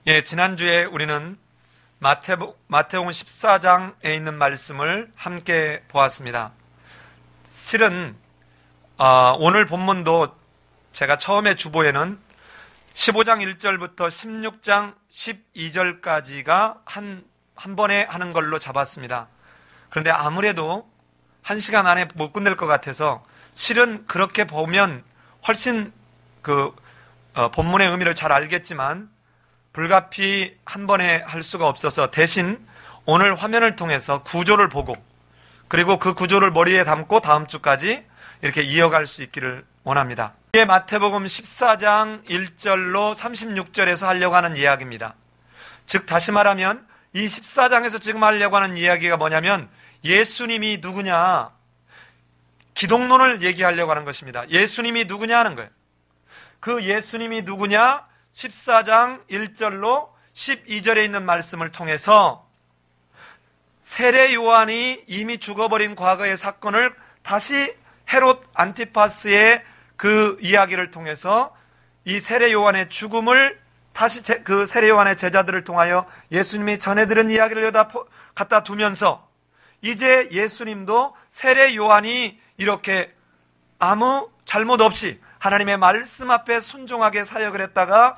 예, 지난주에 우리는 마태복음 14장에 있는 말씀을 함께 보았습니다. 실은 오늘 본문도 제가 처음에 주보에는 15장 1절부터 16장 12절까지가 한 번에 하는 걸로 잡았습니다. 그런데 아무래도 1시간 안에 못 끝낼 것 같아서 실은 그렇게 보면 훨씬 본문의 의미를 잘 알겠지만 불가피 한 번에 할 수가 없어서 대신 오늘 화면을 통해서 구조를 보고 그리고 그 구조를 머리에 담고 다음 주까지 이렇게 이어갈 수 있기를 원합니다. 이게 마태복음 14장 1절로 36절에서 하려고 하는 이야기입니다. 즉 다시 말하면 이 14장에서 지금 하려고 하는 이야기가 뭐냐면 예수님이 누구냐, 기독론을 얘기하려고 하는 것입니다. 예수님이 누구냐 하는 거예요. 그 예수님이 누구냐 14장 1절로 12절에 있는 말씀을 통해서 세례 요한이 이미 죽어버린 과거의 사건을 다시 헤롯 안티파스의 그 이야기를 통해서 이 세례 요한의 죽음을 다시 그 세례 요한의 제자들을 통하여 예수님이 전해들은 이야기를 여기다 갖다 두면서 이제 예수님도 세례 요한이 이렇게 아무 잘못 없이 하나님의 말씀 앞에 순종하게 사역을 했다가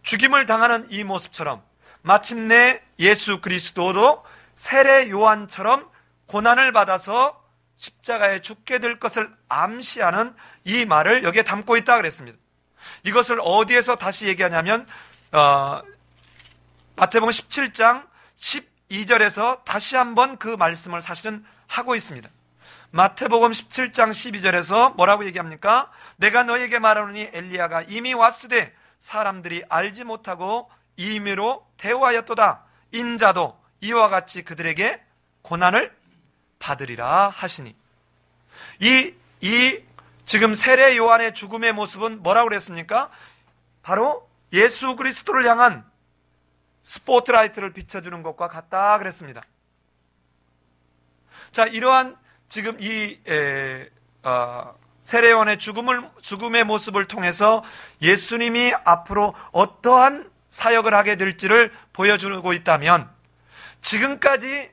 죽임을 당하는 이 모습처럼 마침내 예수 그리스도도 세례 요한처럼 고난을 받아서 십자가에 죽게 될 것을 암시하는 이 말을 여기에 담고 있다 그랬습니다. 이것을 어디에서 다시 얘기하냐면 마태복음 17장 12절에서 다시 한번 그 말씀을 사실은 하고 있습니다. 마태복음 17장 12절에서 뭐라고 얘기합니까? 내가 너에게 말하노니 엘리야가 이미 왔으되 사람들이 알지 못하고 임의로 대우하였도다. 인자도 이와 같이 그들에게 고난을 받으리라 하시니. 지금 세례 요한의 죽음의 모습은 뭐라고 그랬습니까? 바로 예수 그리스도를 향한 스포트라이트를 비춰주는 것과 같다 그랬습니다. 자, 이러한 지금 세례 요한의 죽음의 모습을 통해서 예수님이 앞으로 어떠한 사역을 하게 될지를 보여주고 있다면 지금까지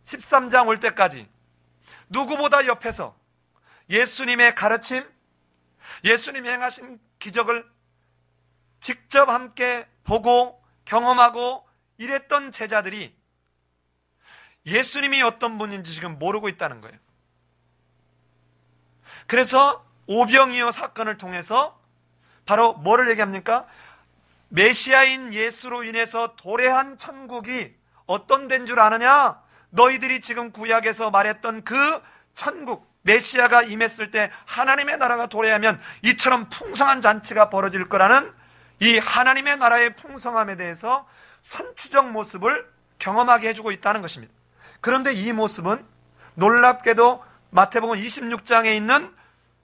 13장 올 때까지 누구보다 옆에서 예수님의 가르침, 예수님이 행하신 기적을 직접 함께 보고 경험하고 이랬던 제자들이 예수님이 어떤 분인지 지금 모르고 있다는 거예요. 그래서 오병이어 사건을 통해서 바로 뭐를 얘기합니까? 메시아인 예수로 인해서 도래한 천국이 어떤 데인 줄 아느냐? 너희들이 지금 구약에서 말했던 그 천국, 메시아가 임했을 때 하나님의 나라가 도래하면 이처럼 풍성한 잔치가 벌어질 거라는 이 하나님의 나라의 풍성함에 대해서 선추적 모습을 경험하게 해주고 있다는 것입니다. 그런데 이 모습은 놀랍게도 마태복음 26장에 있는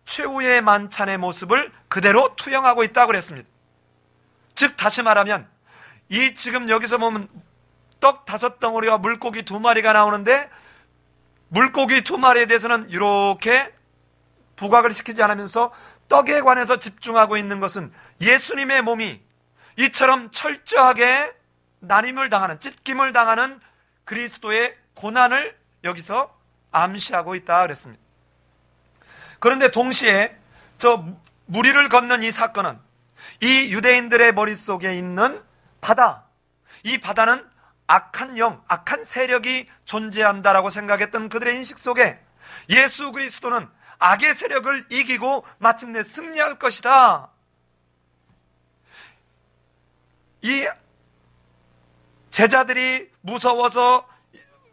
최후의 만찬의 모습을 그대로 투영하고 있다고 그랬습니다. 즉 다시 말하면 이 지금 여기서 보면 떡 5덩어리와 물고기 2마리가 나오는데 물고기 2마리에 대해서는 이렇게 부각을 시키지 않으면서 떡에 관해서 집중하고 있는 것은 예수님의 몸이 이처럼 철저하게 난임을 당하는, 찢김을 당하는 그리스도의 고난을 여기서 암시하고 있다 그랬습니다. 그런데 동시에 저 무리를 걷는 이 사건은 이 유대인들의 머릿속에 있는 바다, 이 바다는 악한 영, 악한 세력이 존재한다라고 생각했던 그들의 인식 속에 예수 그리스도는 악의 세력을 이기고 마침내 승리할 것이다. 이 제자들이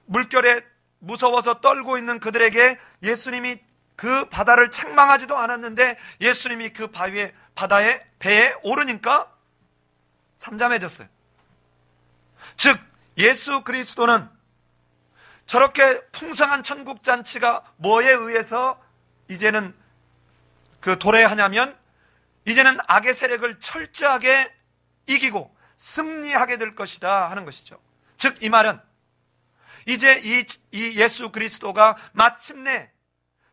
물결에 무서워서 떨고 있는 그들에게 예수님이 그 바다를 책망하지도 않았는데 예수님이 그 바다의 배에 오르니까 잠잠해졌어요. 즉 예수 그리스도는 저렇게 풍성한 천국잔치가 뭐에 의해서 이제는 그 도래하냐면 이제는 악의 세력을 철저하게 이기고 승리하게 될 것이다 하는 것이죠. 즉 이 말은 이제 이 예수 그리스도가 마침내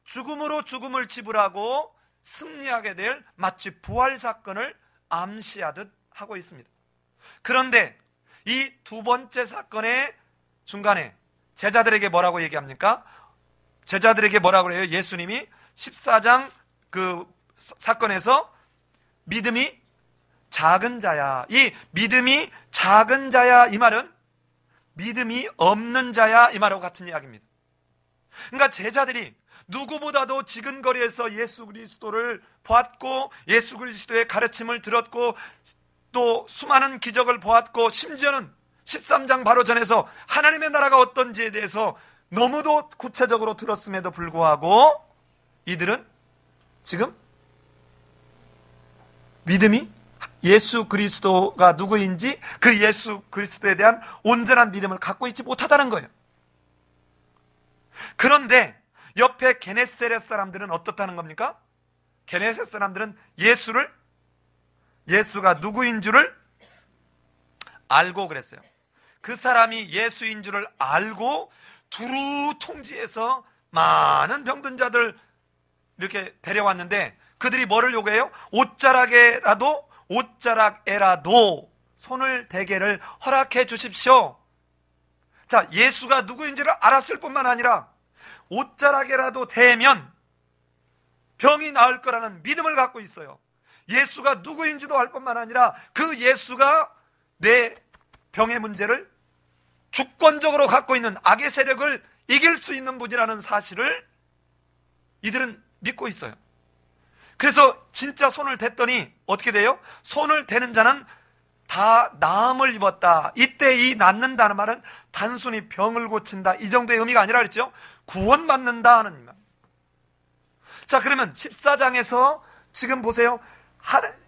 죽음으로 죽음을 지불하고 승리하게 될 마치 부활 사건을 암시하듯 하고 있습니다. 그런데 이 두 번째 사건의 중간에 제자들에게 뭐라고 얘기합니까? 제자들에게 뭐라고 그래요? 예수님이 14장 그 사건에서 믿음이 작은 자야. 이 믿음이 작은 자야 이 말은 믿음이 없는 자야 이 말하고 같은 이야기입니다. 그러니까 제자들이 누구보다도 지근거리에서 예수 그리스도를 보았고 예수 그리스도의 가르침을 들었고 또 수많은 기적을 보았고 심지어는 13장 바로 전에서 하나님의 나라가 어떤지에 대해서 너무도 구체적으로 들었음에도 불구하고 이들은 지금 믿음이 예수 그리스도가 누구인지 그 예수 그리스도에 대한 온전한 믿음을 갖고 있지 못하다는 거예요. 그런데 옆에 게네사렛 사람들은 어떻다는 겁니까? 게네사렛 사람들은 예수가 누구인 줄을 알고 그랬어요. 그 사람이 예수인 줄을 알고 두루 통지해서 많은 병든 자들 이렇게 데려왔는데 그들이 뭐를 요구해요? 옷자락에라도 손을 대게를 허락해 주십시오. 자, 예수가 누구인지를 알았을 뿐만 아니라 옷자락에라도 대면 병이 나을 거라는 믿음을 갖고 있어요. 예수가 누구인지도 알 뿐만 아니라 그 예수가 내 병의 문제를 주권적으로 갖고 있는 악의 세력을 이길 수 있는 분이라는 사실을 이들은 믿고 있어요. 그래서 진짜 손을 댔더니 어떻게 돼요? 손을 대는 자는 다 나음을 입었다. 이때 이 낫는다는 말은 단순히 병을 고친다 이 정도의 의미가 아니라 그랬죠. 구원받는다 하는 말. 자, 그러면 14장에서 지금 보세요.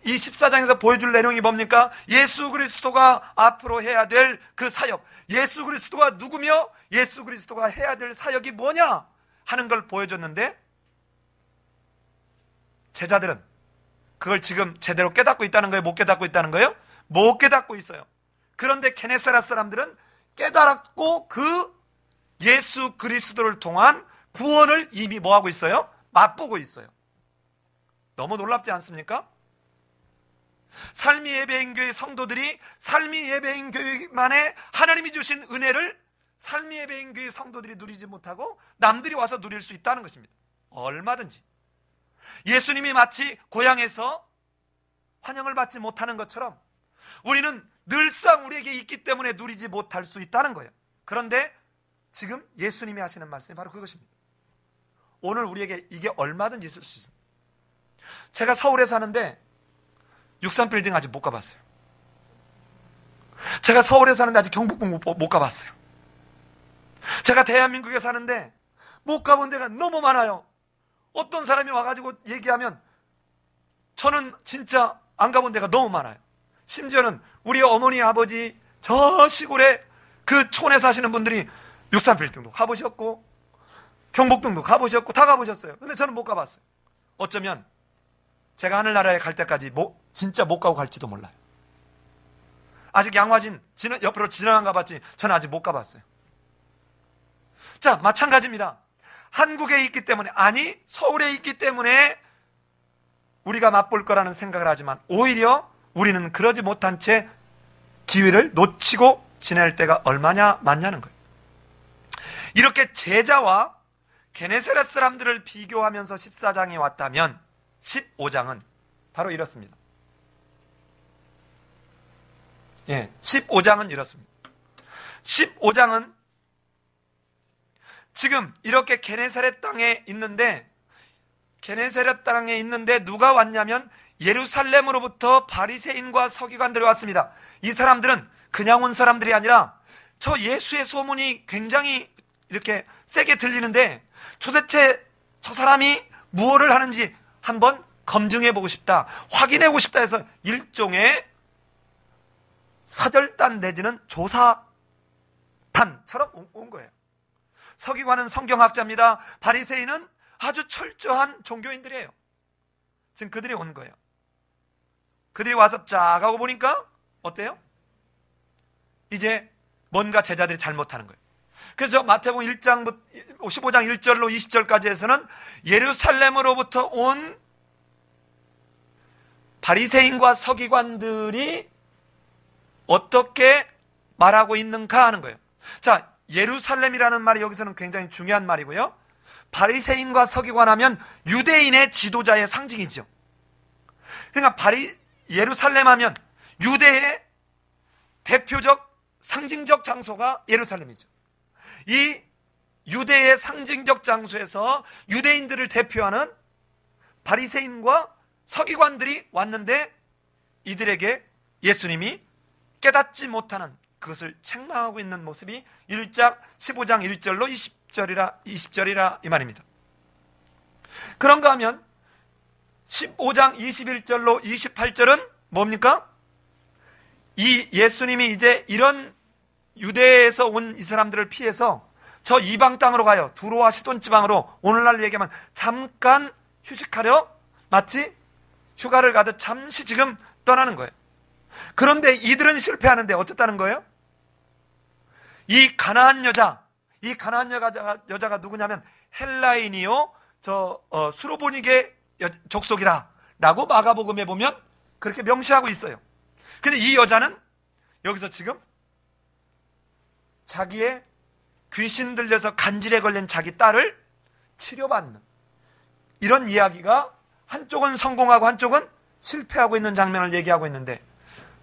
이 14장에서 보여줄 내용이 뭡니까? 예수 그리스도가 앞으로 해야 될 그 사역, 예수 그리스도가 누구며 예수 그리스도가 해야 될 사역이 뭐냐 하는 걸 보여줬는데 제자들은 그걸 지금 제대로 깨닫고 있다는 거예요? 못 깨닫고 있다는 거예요? 못 깨닫고 있어요. 그런데 게네사렛 사람들은 깨달았고 그 예수 그리스도를 통한 구원을 이미 뭐하고 있어요? 맛보고 있어요. 너무 놀랍지 않습니까? 삶이 예배인교회 성도들이 삶이 예배인교회만의 하나님이 주신 은혜를 삶이 예배인교회 성도들이 누리지 못하고 남들이 와서 누릴 수 있다는 것입니다. 얼마든지. 예수님이 마치 고향에서 환영을 받지 못하는 것처럼 우리는 늘상 우리에게 있기 때문에 누리지 못할 수 있다는 거예요. 그런데 지금 예수님이 하시는 말씀이 바로 그것입니다. 오늘 우리에게 이게 얼마든지 있을 수 있습니다. 제가 서울에 사는데 63빌딩 아직 못 가봤어요. 제가 서울에 사는데 아직 경복궁 못 가봤어요. 제가 대한민국에 사는데 못 가본 데가 너무 많아요. 어떤 사람이 와가지고 얘기하면 저는 진짜 안 가본 데가 너무 많아요. 심지어는 우리 어머니 아버지 저 시골에 그 촌에 사시는 분들이 63빌딩도 가보셨고 경복궁도 가보셨고 다 가보셨어요. 근데 저는 못 가봤어요. 어쩌면 제가 하늘나라에 갈 때까지 진짜 못 가고 갈지도 몰라요. 아직 양화진 옆으로 지나간 가봤지 저는 아직 못 가봤어요. 자, 마찬가지입니다. 한국에 있기 때문에, 아니 서울에 있기 때문에 우리가 맛볼 거라는 생각을 하지만 오히려 우리는 그러지 못한 채 기회를 놓치고 지낼 때가 얼마나 많냐는 거예요. 이렇게 제자와 게네사렛 사람들을 비교하면서 14장이 왔다면 15장은 바로 이렇습니다. 15장은 이렇습니다. 15장은 지금 이렇게 게네사렛 땅에 있는데 누가 왔냐면 예루살렘으로부터 바리새인과 서기관들이 왔습니다. 이 사람들은 그냥 온 사람들이 아니라 저 예수의 소문이 굉장히 이렇게 세게 들리는데 도대체 저 사람이 무엇을 하는지 한번 검증해보고 싶다, 확인해보고 싶다 해서 일종의 사절단 내지는 조사단처럼 온 거예요. 서기관은 성경학자입니다. 바리새인은 아주 철저한 종교인들이에요. 지금 그들이 온 거예요. 그들이 와서 쫙 하고 보니까 어때요? 이제 뭔가 제자들이 잘못하는 거예요. 그래서 마태복음 15장 1절로 20절까지 해서는 예루살렘으로부터 온 바리새인과 서기관들이 어떻게 말하고 있는가 하는 거예요. 자, 예루살렘이라는 말이 여기서는 굉장히 중요한 말이고요. 바리새인과 서기관 하면 유대인의 지도자의 상징이죠. 그러니까 예루살렘 하면 유대의 대표적 상징적 장소가 예루살렘이죠. 이 유대의 상징적 장소에서 유대인들을 대표하는 바리새인과 서기관들이 왔는데 이들에게 예수님이 깨닫지 못하는 그것을 책망하고 있는 모습이 1장 15장 1절로 20절이라 이 말입니다. 그런가 하면 15장 21절로 28절은 뭡니까? 이 예수님이 이제 이런 유대에서 온 이 사람들을 피해서 저 이방 땅으로 가요. 두로와 시돈 지방으로 오늘날로 얘기하면 잠깐 휴식하려 마치 휴가를 가듯 잠시 지금 떠나는 거예요. 그런데 이들은 실패하는데 어쨌다는 거예요? 이 가나안 여자가 누구냐면 헬라인이요 수로보니게 족속이다 라고 마가복음에 보면 그렇게 명시하고 있어요. 근데 이 여자는 여기서 지금 자기의 귀신 들려서 간질에 걸린 자기 딸을 치료받는 이런 이야기가 한쪽은 성공하고 한쪽은 실패하고 있는 장면을 얘기하고 있는데,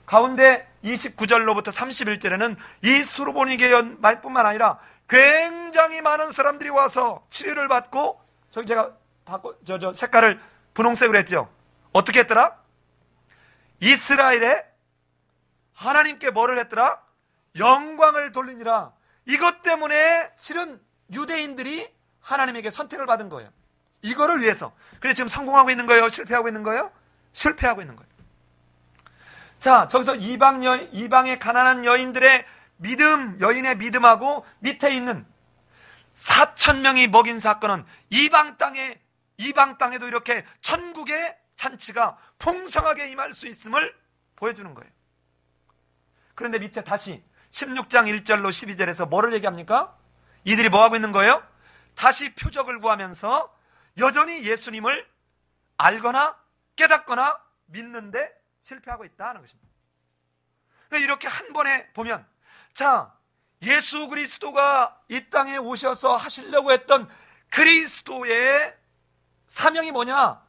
가운데 29절로부터 31절에는 이 수로보니게 말뿐만 아니라 굉장히 많은 사람들이 와서 치료를 받고, 저기 제가 색깔을 분홍색으로 했죠. 어떻게 했더라? 이스라엘에 하나님께 뭐를 했더라? 영광을 돌리니라. 이것 때문에 실은 유대인들이 하나님에게 선택을 받은 거예요. 이거를 위해서. 근데 지금 성공하고 있는 거예요? 실패하고 있는 거예요? 실패하고 있는 거예요. 자, 저기서 이방의 가난한 여인의 믿음하고 밑에 있는 4,000명이 먹인 사건은 이방 땅에도 이렇게 천국의 잔치가 풍성하게 임할 수 있음을 보여주는 거예요. 그런데 밑에 다시 16장 1절로 12절에서 뭐를 얘기합니까? 이들이 뭐 하고 있는 거예요? 다시 표적을 구하면서 여전히 예수님을 알거나 깨닫거나 믿는데 실패하고 있다는 것입니다. 이렇게 한 번에 보면, 자, 예수 그리스도가 이 땅에 오셔서 하시려고 했던 그리스도의 사명이 뭐냐?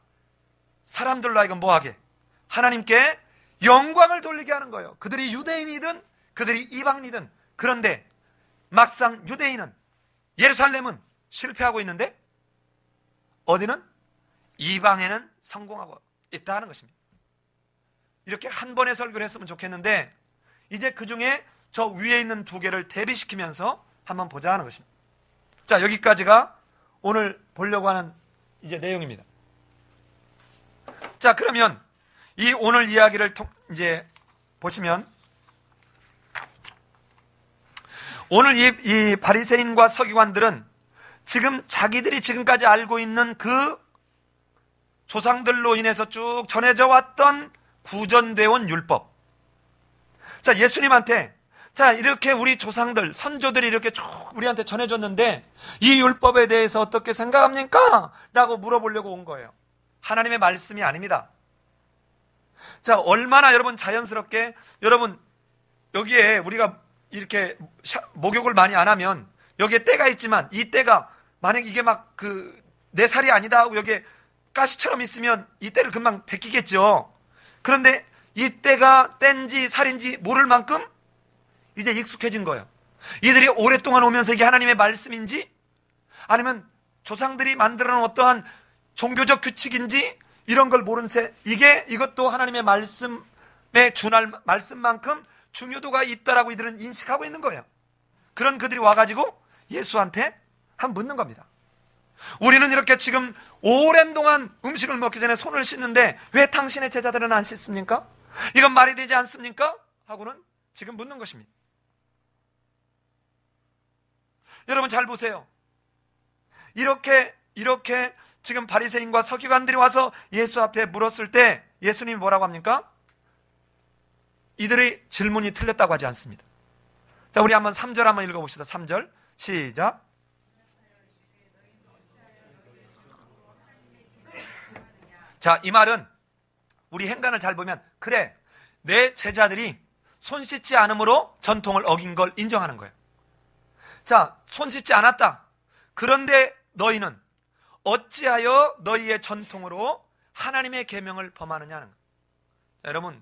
사람들로 하여금 뭐하게? 하나님께 영광을 돌리게 하는 거예요. 그들이 유대인이든 그들이 이방인이든. 그런데 막상 유대인은, 예루살렘은 실패하고 있는데 어디는? 이방에는 성공하고 있다는 것입니다. 이렇게 한 번의 설교를 했으면 좋겠는데, 이제 그 중에 저 위에 있는 두 개를 대비시키면서 한번 보자 하는 것입니다. 자, 여기까지가 오늘 보려고 하는 이제 내용입니다. 자, 그러면 이 오늘 이야기를 이제 보시면, 오늘 이 바리새인과 서기관들은 지금 자기들이 지금까지 알고 있는 그 조상들로 인해서 쭉 전해져 왔던 구전되어 온 율법. 자, 예수님한테, 자, 이렇게 우리 조상들, 선조들이 이렇게 쭉 우리한테 전해줬는데 이 율법에 대해서 어떻게 생각합니까? 라고 물어보려고 온 거예요. 하나님의 말씀이 아닙니다. 자, 얼마나 여러분 자연스럽게, 여러분 여기에 우리가 이렇게 목욕을 많이 안 하면 여기에 때가 있지만, 이 때가 만약 이게 막 내 살이 아니다 하고 여기에 가시처럼 있으면 이 때를 금방 벗기겠죠. 그런데 이 때가 땐지 살인지 모를 만큼 이제 익숙해진 거예요. 이들이 오랫동안 오면서 이게 하나님의 말씀인지 아니면 조상들이 만들어 놓은 어떠한 종교적 규칙인지 이런 걸 모른 채 이것도 하나님의 말씀에 준할 말씀만큼 중요도가 있다라고 이들은 인식하고 있는 거예요. 그런 그들이 와가지고 예수한테 한번 묻는 겁니다. 우리는 이렇게 지금 오랜 동안 음식을 먹기 전에 손을 씻는데 왜 당신의 제자들은 안 씻습니까? 이건 말이 되지 않습니까? 하고는 지금 묻는 것입니다. 여러분 잘 보세요. 이렇게 지금 바리새인과 서기관들이 와서 예수 앞에 물었을 때 예수님이 뭐라고 합니까? 이들의 질문이 틀렸다고 하지 않습니다. 자, 우리 한번 3절 한번 읽어봅시다. 3절 시작. 자, 이 말은 우리 행간을 잘 보면, 그래, 내 제자들이 손 씻지 않음으로 전통을 어긴 걸 인정하는 거예요. 자, 손 씻지 않았다. 그런데 너희는 어찌하여 너희의 전통으로 하나님의 계명을 범하느냐는 거예요. 자, 여러분,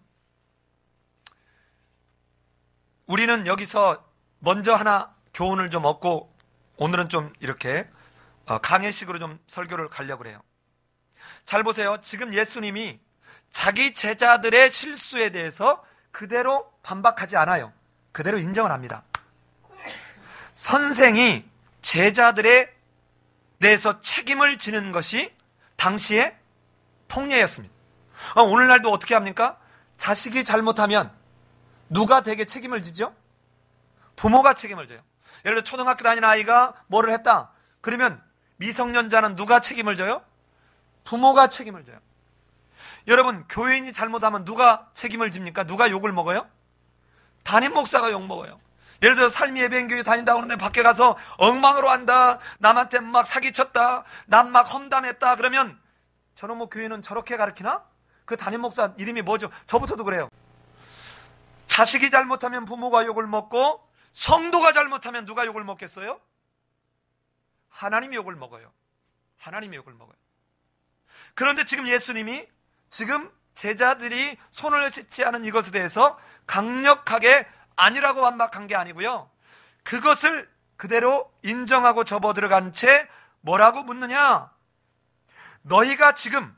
우리는 여기서 먼저 하나 교훈을 좀 얻고 오늘은 좀 이렇게 강해식으로 좀 설교를 가려고 해요. 잘 보세요. 지금 예수님이 자기 제자들의 실수에 대해서 그대로 반박하지 않아요. 그대로 인정을 합니다. 선생이 제자들에 대해서 책임을 지는 것이 당시의 통례였습니다. 오늘날도 어떻게 합니까? 자식이 잘못하면 누가 대개 책임을 지죠? 부모가 책임을 져요. 예를 들어 초등학교 다니는 아이가 뭐를 했다. 그러면 미성년자는 누가 책임을 져요? 부모가 책임을 져요. 여러분, 교인이 잘못하면 누가 책임을 집니까? 누가 욕을 먹어요? 담임 목사가 욕 먹어요. 예를 들어 삶이 예배인교회 다닌다고 하는데 밖에 가서 엉망으로 한다, 남한테 막 사기쳤다, 남 막 험담했다, 그러면 저는 뭐 교회는 저렇게 가르치나? 그 담임 목사 이름이 뭐죠? 저부터도 그래요. 자식이 잘못하면 부모가 욕을 먹고 성도가 잘못하면 누가 욕을 먹겠어요? 하나님이 욕을 먹어요. 하나님이 욕을 먹어요. 그런데 지금 예수님이 지금 제자들이 손을 씻지 않은 이것에 대해서 강력하게 아니라고 반박한 게 아니고요. 그것을 그대로 인정하고 접어들어간 채 뭐라고 묻느냐? 너희가 지금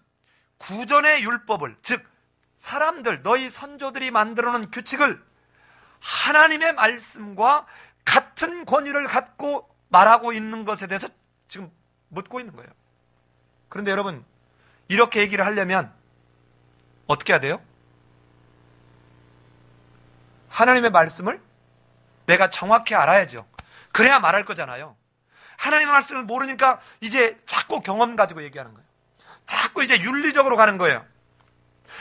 구전의 율법을, 즉 사람들, 너희 선조들이 만들어 놓은 규칙을 하나님의 말씀과 같은 권위를 갖고 말하고 있는 것에 대해서 지금 묻고 있는 거예요. 그런데 여러분, 이렇게 얘기를 하려면 어떻게 해야 돼요? 하나님의 말씀을 내가 정확히 알아야죠. 그래야 말할 거잖아요. 하나님의 말씀을 모르니까 이제 자꾸 경험 가지고 얘기하는 거예요. 자꾸 이제 윤리적으로 가는 거예요.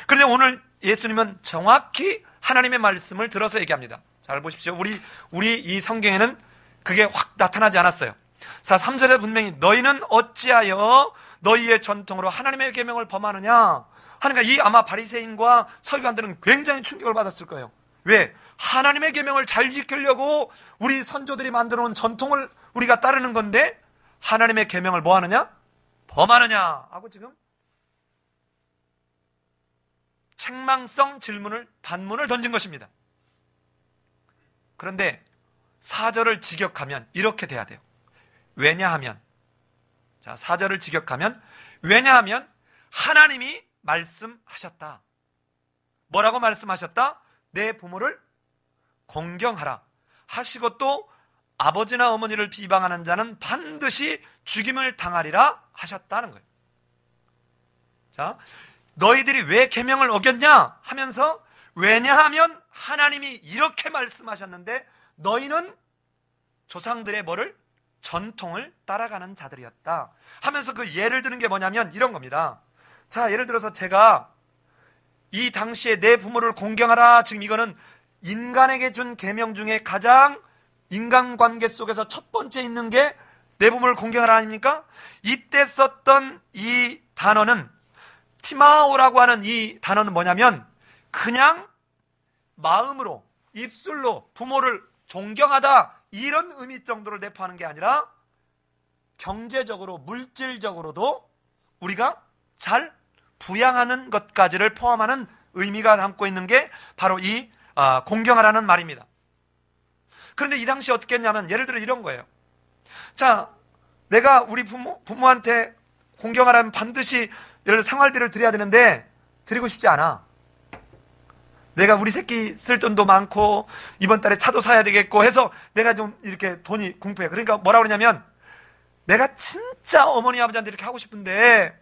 그런데 오늘 예수님은 정확히 하나님의 말씀을 들어서 얘기합니다. 잘 보십시오. 우리 이 성경에는 그게 확 나타나지 않았어요. 자, 3절에 분명히 너희는 어찌하여 너희의 전통으로 하나님의 계명을 범하느냐 하니까 이 아마 바리새인과 서기관들은 굉장히 충격을 받았을 거예요. 왜? 하나님의 계명을 잘 지키려고 우리 선조들이 만들어 놓은 전통을 우리가 따르는 건데 하나님의 계명을 뭐 하느냐? 범하느냐 하고 지금 책망성 질문을, 반문을 던진 것입니다. 그런데 4절을 직역하면 이렇게 돼야 돼요. 왜냐하면, 자, 4절을 직역하면 왜냐하면 하나님이 말씀하셨다. 뭐라고 말씀하셨다? 내 부모를 공경하라 하시고 또 아버지나 어머니를 비방하는 자는 반드시 죽임을 당하리라 하셨다는 거예요. 자, 너희들이 왜 계명을 어겼냐 하면서 왜냐하면 하나님이 이렇게 말씀하셨는데 너희는 조상들의 뭐를? 전통을 따라가는 자들이었다 하면서 그 예를 드는 게 뭐냐면 이런 겁니다. 자, 예를 들어서 제가 이 당시에 내 부모를 공경하라, 지금 이거는 인간에게 준 계명 중에 가장 인간관계 속에서 첫 번째 있는 게 내 부모를 공경하라 아닙니까? 이때 썼던 이 단어는 티마오라고 하는 이 단어는 뭐냐면 그냥 마음으로, 입술로 부모를 존경하다 이런 의미 정도를 내포하는 게 아니라 경제적으로, 물질적으로도 우리가 잘 부양하는 것까지를 포함하는 의미가 담고 있는 게 바로 이 공경하라는 말입니다. 그런데 이 당시 어떻게 했냐면 예를 들어 이런 거예요. 자, 내가 우리 부모한테 공경하라면 반드시 예를 들어 생활비를 드려야 되는데 드리고 싶지 않아. 내가 우리 새끼 쓸 돈도 많고 이번 달에 차도 사야 되겠고 해서 내가 좀 이렇게 돈이 궁핍해. 그러니까 뭐라고 그러냐면 내가 진짜 어머니 아버지한테 이렇게 하고 싶은데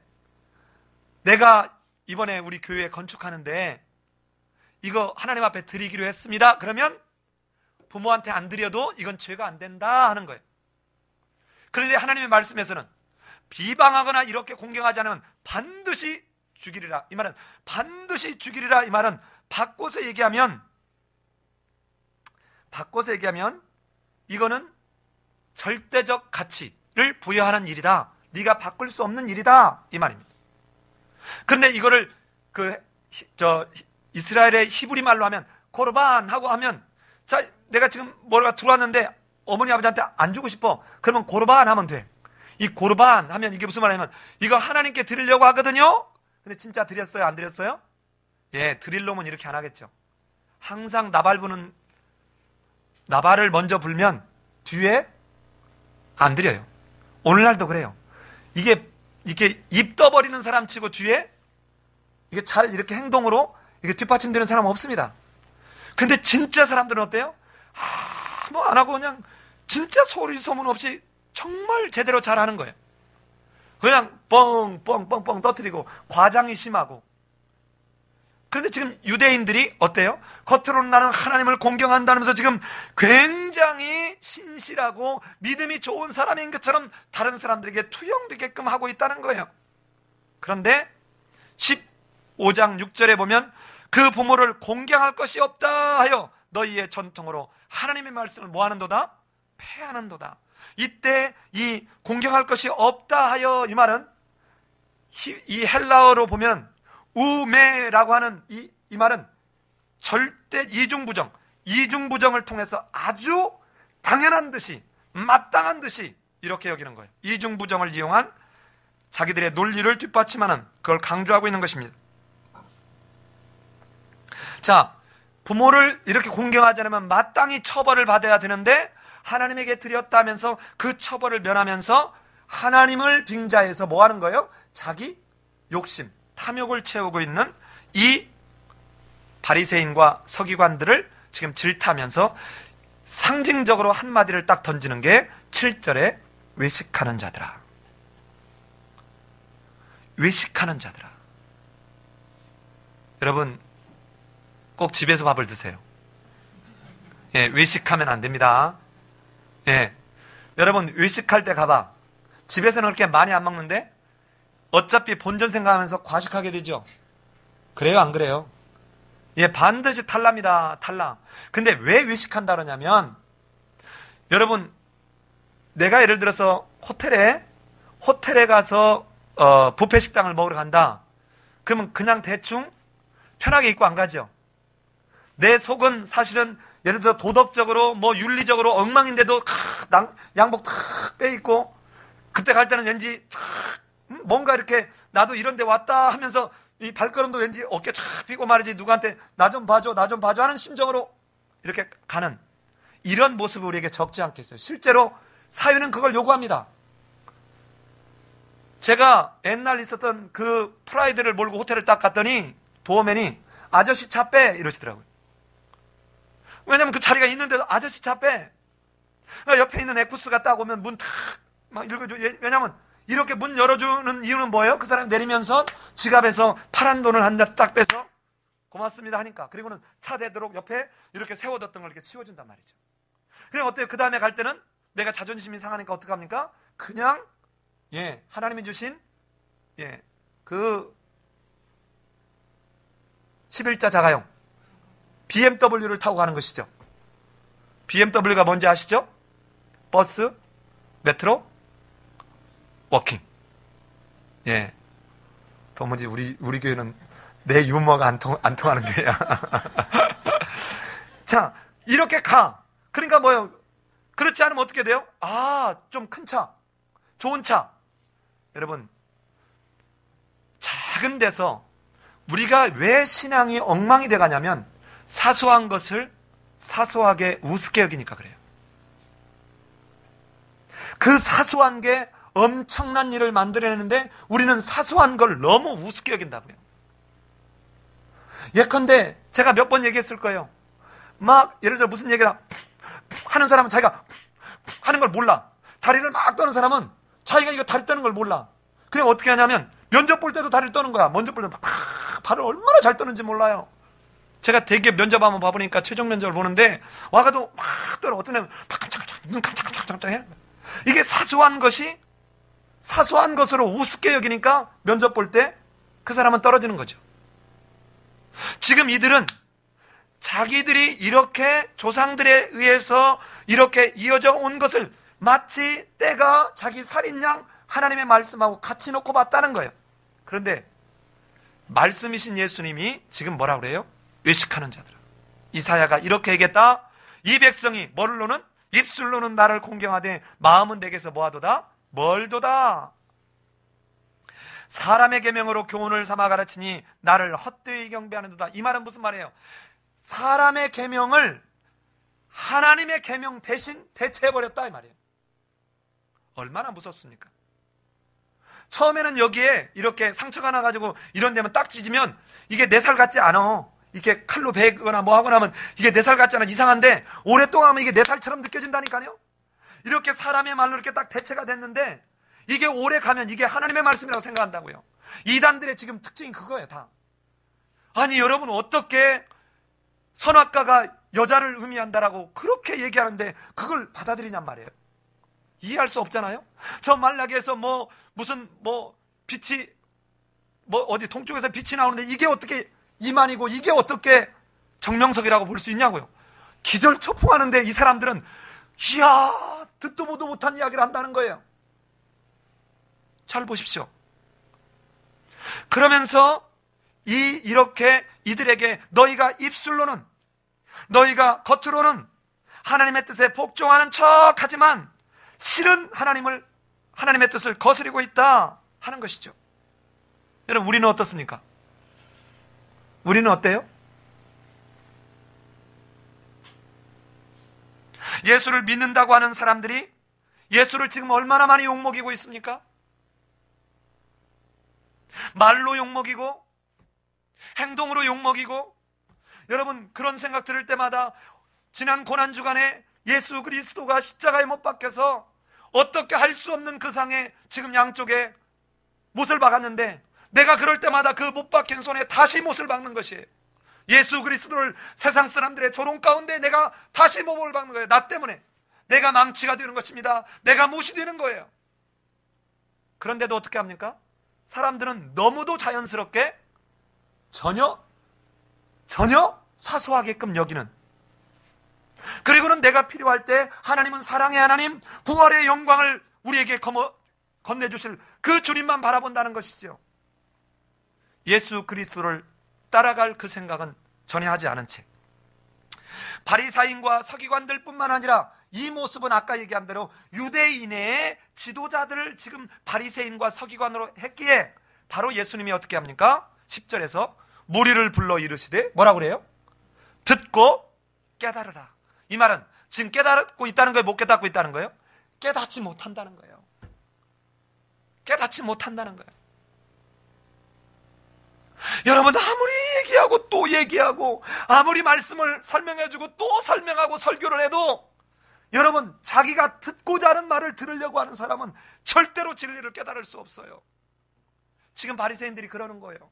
내가 이번에 우리 교회 건축하는데 이거 하나님 앞에 드리기로 했습니다. 그러면 부모한테 안 드려도 이건 죄가 안 된다 하는 거예요. 그런데 하나님의 말씀에서는 비방하거나 이렇게 공경하지 않으면 반드시 죽이리라. 이 말은 반드시 죽이리라. 이 말은 바꿔서 얘기하면 이거는 절대적 가치를 부여하는 일이다. 네가 바꿀 수 없는 일이다. 이 말입니다. 그런데 이거를 이스라엘의 히브리 말로 하면 고르반 하고 하면, 자, 내가 지금 뭐가 들어왔는데 어머니 아버지한테 안 주고 싶어. 그러면 고르반 하면 돼. 이 고르반 하면 이게 무슨 말이냐면 이거 하나님께 드리려고 하거든요. 근데 진짜 드렸어요? 안 드렸어요? 예, 드릴 놈은 이렇게 안 하겠죠. 항상 나발을 먼저 불면 뒤에 안 드려요. 오늘날도 그래요. 이게 입 떠버리는 사람 치고 뒤에 이게 잘 이렇게 행동으로 이게 뒷받침되는 사람은 없습니다. 근데 진짜 사람들은 어때요? 뭐 안 하고 그냥 진짜 소리 소문 없이 정말 제대로 잘하는 거예요. 그냥 뻥뻥뻥뻥 떠뜨리고 과장이 심하고. 그런데 지금 유대인들이 어때요? 겉으로는 나는 하나님을 공경한다면서 지금 굉장히 신실하고 믿음이 좋은 사람인 것처럼 다른 사람들에게 투영되게끔 하고 있다는 거예요. 그런데 15장 6절에 보면 그 부모를 공경할 것이 없다 하여 너희의 전통으로 하나님의 말씀을 뭐 하는도다? 폐하는도다. 이때 이 공경할 것이 없다 하여 이 말은 이 헬라어로 보면 우메라고 하는 이 말은 절대 이중부정을 통해서 아주 당연한 듯이 마땅한 듯이 이렇게 여기는 거예요. 이중부정을 이용한 자기들의 논리를 뒷받침하는 그걸 강조하고 있는 것입니다. 자, 부모를 이렇게 공경하지 않으면 마땅히 처벌을 받아야 되는데 하나님에게 드렸다면서 그 처벌을 면하면서 하나님을 빙자해서 뭐 하는 거예요? 자기 욕심, 탐욕을 채우고 있는 이 바리새인과 서기관들을 지금 질타하면서 상징적으로 한마디를 딱 던지는 게 7절에 외식하는 자들아. 외식하는 자들아. 여러분 꼭 집에서 밥을 드세요. 예, 외식하면 안 됩니다. 예, 여러분 외식할 때 가봐. 집에서는 그렇게 많이 안 먹는데 어차피 본전 생각하면서 과식하게 되죠. 그래요, 안 그래요? 예, 반드시 탈납니다. 탈락. 근데 왜 외식한다 그러냐면 여러분 내가 예를 들어서 호텔에 가서 뷔페 식당을 먹으러 간다. 그러면 그냥 대충 편하게 입고 안 가죠. 내 속은 사실은 예를 들어 도덕적으로 뭐 윤리적으로 엉망인데도 양복 탁 빼입고 그때 갈 때는 왠지 뭔가 이렇게 나도 이런 데 왔다 하면서 이 발걸음도 왠지 어깨 쫙 펴고 말이지 누구한테 나 좀 봐줘 하는 심정으로 이렇게 가는 이런 모습이 우리에게 적지 않겠어요. 실제로 사회는 그걸 요구합니다. 제가 옛날 있었던 그 프라이드를 몰고 호텔을 딱 갔더니 도어맨이 아저씨 차 빼 이러시더라고요. 왜냐면 그 자리가 있는데도 아저씨 차 빼. 옆에 있는 에쿠스가 딱 오면 문 탁 막 읽어줘. 왜냐면 이렇게 문 열어주는 이유는 뭐예요? 그 사람이 내리면서 지갑에서 파란 돈을 한 장 딱 빼서 고맙습니다 하니까. 그리고는 차 대도록 옆에 이렇게 세워뒀던 걸 이렇게 치워준단 말이죠. 그럼 어때요? 그 다음에 갈 때는 내가 자존심이 상하니까 어떡합니까? 그냥 하나님이 주신 그 11자 자가용 BMW를 타고 가는 것이죠. BMW가 뭔지 아시죠? 버스, 메트로, 워킹. 예. 도무지 우리 교회는 내 유머가 안 통하는 교회야. 자, 이렇게 가. 그러니까 뭐예요? 그렇지 않으면 어떻게 돼요? 좀 큰 차, 좋은 차. 여러분, 작은 데서 우리가 왜 신앙이 엉망이 돼가냐면 사소한 것을 사소하게 우습게 여기니까 그래요. 그 사소한 게 엄청난 일을 만들어내는데 우리는 사소한 걸 너무 우습게 여긴다고요. 예컨대 제가 몇 번 얘기했을 거예요. 막 예를 들어 무슨 얘기다 하는 사람은 자기가 하는 걸 몰라. 다리를 막 떠는 사람은 자기가 이거 다리 떠는 걸 몰라. 그냥 어떻게 하냐면 면접 볼 때도 다리를 떠는 거야. 면접 볼 때 막 발을 얼마나 잘 떠는지 몰라요. 제가 대기업 면접 한번 봐보니까 최종 면접을 보는데 와가도 막 떨어. 어떤 애는 막 깜짝깜짝 눈 깜짝깜짝 해. 이게 사소한 것으로 우습게 여기니까 면접 볼 때 그 사람은 떨어지는 거죠. 지금 이들은 자기들이 이렇게 조상들에 의해서 이렇게 이어져 온 것을 마치 때가 자기 살인 양 하나님의 말씀하고 같이 놓고 봤다는 거예요. 그런데 말씀이신 예수님이 지금 뭐라 그래요? 외식하는 자들아. 이사야가 이렇게 얘기했다. 이 백성이 뭐로는? 입술로는 나를 공경하되 마음은 내게서 뭐하도다? 멀도다. 사람의 계명으로 교훈을 삼아 가르치니 나를 헛되이 경배하는도다. 이 말은 무슨 말이에요? 사람의 계명을 하나님의 계명 대신 대체해버렸다 이 말이에요. 얼마나 무섭습니까? 처음에는 여기에 이렇게 상처가 나가지고 이런 데면 딱 찢으면 이게 내 살 같지 않아. 이렇게 칼로 베거나 뭐 하고 나면 이게 내 살 같지 않아. 이상한데 오랫동안 하면 이게 내 살처럼 느껴진다니까요. 이렇게 사람의 말로 이렇게 딱 대체가 됐는데 이게 오래 가면 이게 하나님의 말씀이라고 생각한다고요. 이단들의 지금 특징이 그거예요 다. 아니 여러분 어떻게 선악과가 여자를 의미한다라고 그렇게 얘기하는데 그걸 받아들이냔 말이에요. 이해할 수 없잖아요. 저 말라기에서 무슨 빛이 어디 동쪽에서 빛이 나오는데 이게 어떻게 이만이고 이게 어떻게 정명석이라고 볼 수 있냐고요. 기절초풍하는데 이 사람들은 이야 듣도 보도 못한 이야기를 한다는 거예요. 잘 보십시오. 그러면서 이렇게 이들에게 너희가 입술로는 너희가 겉으로는 하나님의 뜻에 복종하는 척하지만 실은 하나님의 뜻을 거스리고 있다 하는 것이죠. 여러분 우리는 어떻습니까? 우리는 어때요? 예수를 믿는다고 하는 사람들이 예수를 지금 얼마나 많이 욕먹이고 있습니까? 말로 욕먹이고 행동으로 욕먹이고. 여러분 그런 생각 들을 때마다 지난 고난주간에 예수 그리스도가 십자가에 못 박혀서 어떻게 할 수 없는 그 상에 지금 양쪽에 못을 박았는데 내가 그럴 때마다 그 못 박힌 손에 다시 못을 박는 것이에요. 예수 그리스도를 세상 사람들의 조롱 가운데 내가 다시 못을 박는 거예요. 나 때문에 내가 망치가 되는 것입니다. 내가 못이 되는 거예요. 그런데도 어떻게 합니까? 사람들은 너무도 자연스럽게 전혀 사소하게끔 여기는, 그리고는 내가 필요할 때 하나님은 사랑의 하나님, 부활의 영광을 우리에게 건네주실 그 주님만 바라본다는 것이죠. 예수 그리스도를 따라갈 그 생각은 전혀 하지 않은 채 바리사인과 서기관들 뿐만 아니라 이 모습은 아까 얘기한 대로 유대인의 지도자들을 지금 바리새인과 서기관으로 했기에 바로 예수님이 어떻게 합니까? 10절에서 무리를 불러 이르시되 뭐라고 그래요? 듣고 깨달으라. 이 말은 지금 깨닫고 있다는 거예요? 못 깨닫고 있다는 거예요? 깨닫지 못한다는 거예요. 깨닫지 못한다는 거예요. 여러분 아무리 얘기하고 또 얘기하고 아무리 말씀을 설명해주고 또 설명하고 설교를 해도 여러분 자기가 듣고자 하는 말을 들으려고 하는 사람은 절대로 진리를 깨달을 수 없어요. 지금 바리새인들이 그러는 거예요.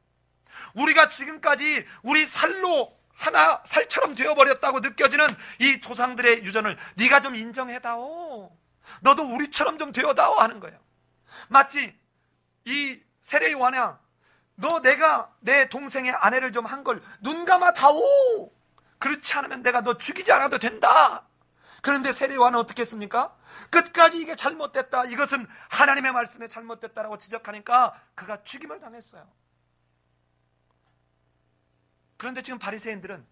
우리가 지금까지 우리 살로 하나 살처럼 되어버렸다고 느껴지는 이 조상들의 유전을 네가 좀 인정해다오. 너도 우리처럼 좀 되어다오 하는 거예요. 마치 이 세례 요한아, 너 내가 내 동생의 아내를 좀 한 걸 눈 감아다오. 그렇지 않으면 내가 너 죽이지 않아도 된다. 그런데 세례 요한은 어떻게 했습니까? 끝까지 이게 잘못됐다, 이것은 하나님의 말씀에 잘못됐다라고 지적하니까 그가 죽임을 당했어요. 그런데 지금 바리새인들은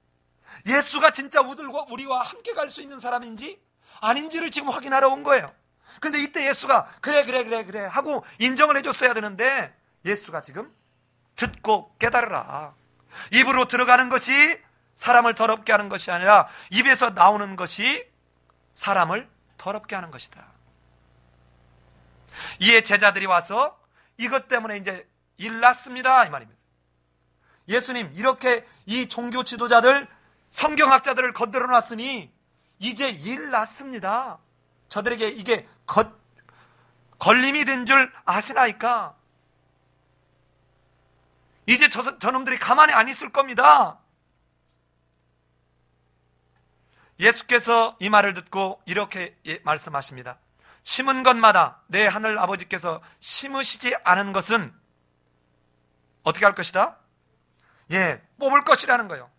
예수가 진짜 우리와 함께 갈 수 있는 사람인지 아닌지를 지금 확인하러 온 거예요. 그런데 이때 예수가 그래 하고 인정을 해줬어야 되는데 예수가 지금 듣고 깨달으라. 입으로 들어가는 것이 사람을 더럽게 하는 것이 아니라 입에서 나오는 것이 사람을 더럽게 하는 것이다. 이에 제자들이 와서 이것 때문에 이제 일 났습니다 이 말입니다. 예수님 이렇게 이 종교 지도자들 성경학자들을 건드려 놨으니 이제 일 났습니다. 저들에게 이게 걸림이 된 줄 아시나이까? 이제 저놈들이 가만히 안 있을 겁니다. 예수께서 이 말을 듣고 이렇게 말씀하십니다. 심은 것마다 내 하늘 아버지께서 심으시지 않은 것은 어떻게 할 것이다? 뽑을 것이라는 거예요.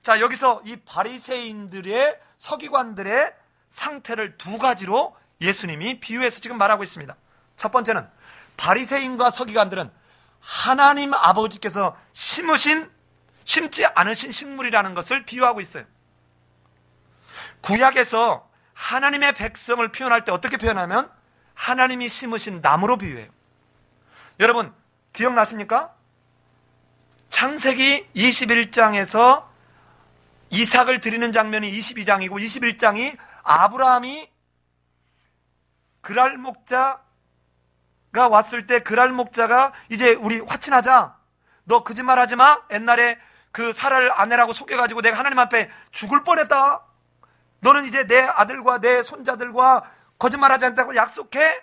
자, 여기서 이 바리새인들의 서기관들의 상태를 두 가지로 예수님이 비유해서 지금 말하고 있습니다. 첫 번째는 바리새인과 서기관들은 하나님 아버지께서 심지 않으신 식물이라는 것을 비유하고 있어요. 구약에서 하나님의 백성을 표현할 때 어떻게 표현하면 하나님이 심으신 나무로 비유해요. 여러분 기억나십니까? 창세기 21장에서 이삭을 드리는 장면이 22장이고 21장이 아브라함이 그랄 목자가 왔을 때 그랄 목자가 이제 우리 화친하자. 너 거짓말하지 마. 옛날에 그 사라를 아내라고 속여가지고 내가 하나님 앞에 죽을 뻔했다. 너는 이제 내 아들과 내 손자들과 거짓말하지 않다고 약속해.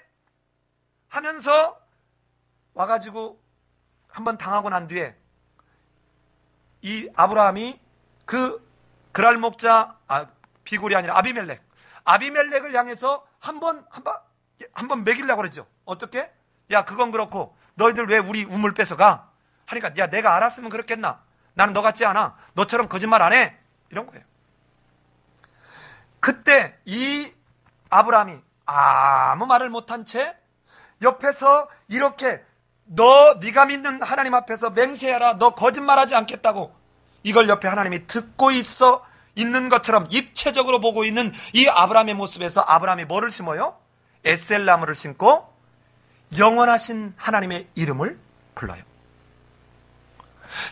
하면서 와가지고 한번 당하고 난 뒤에 이 아브라함이 그랄 목자 비골이 아니라 아비멜렉을 향해서 한번 먹이려고 그러죠. 어떻게? 야 그건 그렇고 너희들 왜 우리 우물 뺏어가? 하니까 야 내가 알았으면 그렇겠나? 나는 너 같지 않아. 너처럼 거짓말 안 해. 이런 거예요. 그때 이 아브라함이 아무 말을 못한 채 옆에서 이렇게 네가 믿는 하나님 앞에서 맹세하라. 너 거짓말하지 않겠다고. 이걸 옆에 하나님이 듣고 있는 것처럼 입체적으로 보고 있는 이 아브라함의 모습에서 아브라함이 뭐를 심어요? 에셀나무를 심고 영원하신 하나님의 이름을 불러요.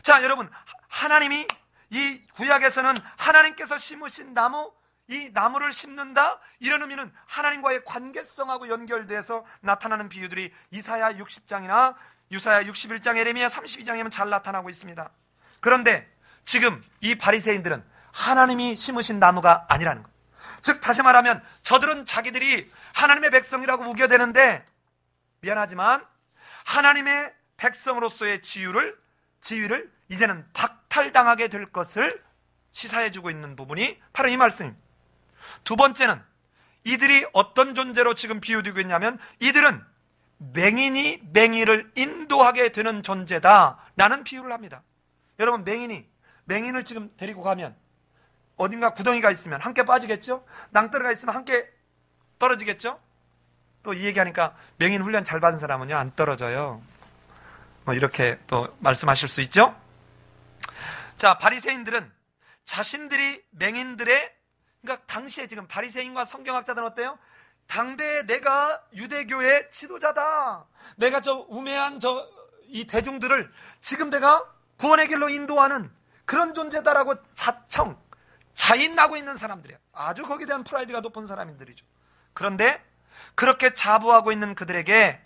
자, 여러분, 하나님이 이 구약에서는 하나님께서 심으신 나무, 이 나무를 심는다? 이런 의미는 하나님과의 관계성하고 연결돼서 나타나는 비유들이 이사야 60장이나 유사야 61장, 예레미야 32장에는 잘 나타나고 있습니다. 그런데 지금 이 바리새인들은 하나님이 심으신 나무가 아니라는 거예요. 즉 다시 말하면 저들은 자기들이 하나님의 백성이라고 우겨대는데 미안하지만 하나님의 백성으로서의 지위를 이제는 박탈당하게 될 것을 시사해주고 있는 부분이 바로 이 말씀입니다. 두 번째는 이들이 어떤 존재로 지금 비유되고 있냐면 이들은 맹인이 맹인을 인도하게 되는 존재다라는 비유를 합니다. 여러분 맹인을 지금 데리고 가면 어딘가 구덩이가 있으면 함께 빠지겠죠? 낭떠러가 있으면 함께 떨어지겠죠? 또 이 얘기하니까 맹인 훈련 잘 받은 사람은요 안 떨어져요. 이렇게 또 말씀하실 수 있죠? 자, 바리새인들은 자신들이 맹인들의, 그러니까 당시에 지금 바리새인과 성경학자들은 어때요? 당대에 내가 유대교의 지도자다. 내가 저 우매한 이 대중들을 지금 내가 구원의 길로 인도하는 그런 존재다라고 자인하고 있는 사람들이에요. 아주 거기에 대한 프라이드가 높은 사람들이죠. 그런데 그렇게 자부하고 있는 그들에게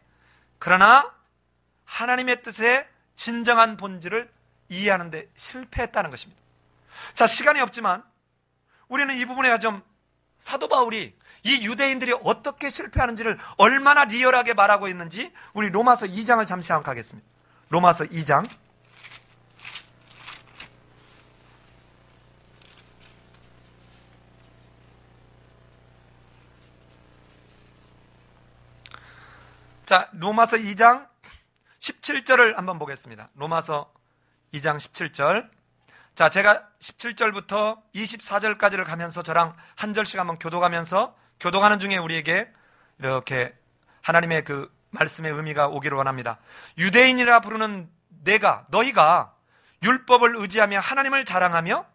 그러나 하나님의 뜻의 진정한 본질을 이해하는 데 실패했다는 것입니다. 자, 시간이 없지만 우리는 이 부분에 좀 사도 바울이 이 유대인들이 어떻게 실패하는지를 얼마나 리얼하게 말하고 있는지 우리 로마서 2장을 잠시 한번 가겠습니다. 로마서 2장. 자, 로마서 2장 17절을 한번 보겠습니다. 로마서 2장 17절. 자, 제가 17절부터 24절까지를 가면서 저랑 한 절씩 한번 교도가는 중에 우리에게 이렇게 하나님의 그 말씀의 의미가 오기를 원합니다. 유대인이라 부르는 너희가 율법을 의지하며 하나님을 자랑하며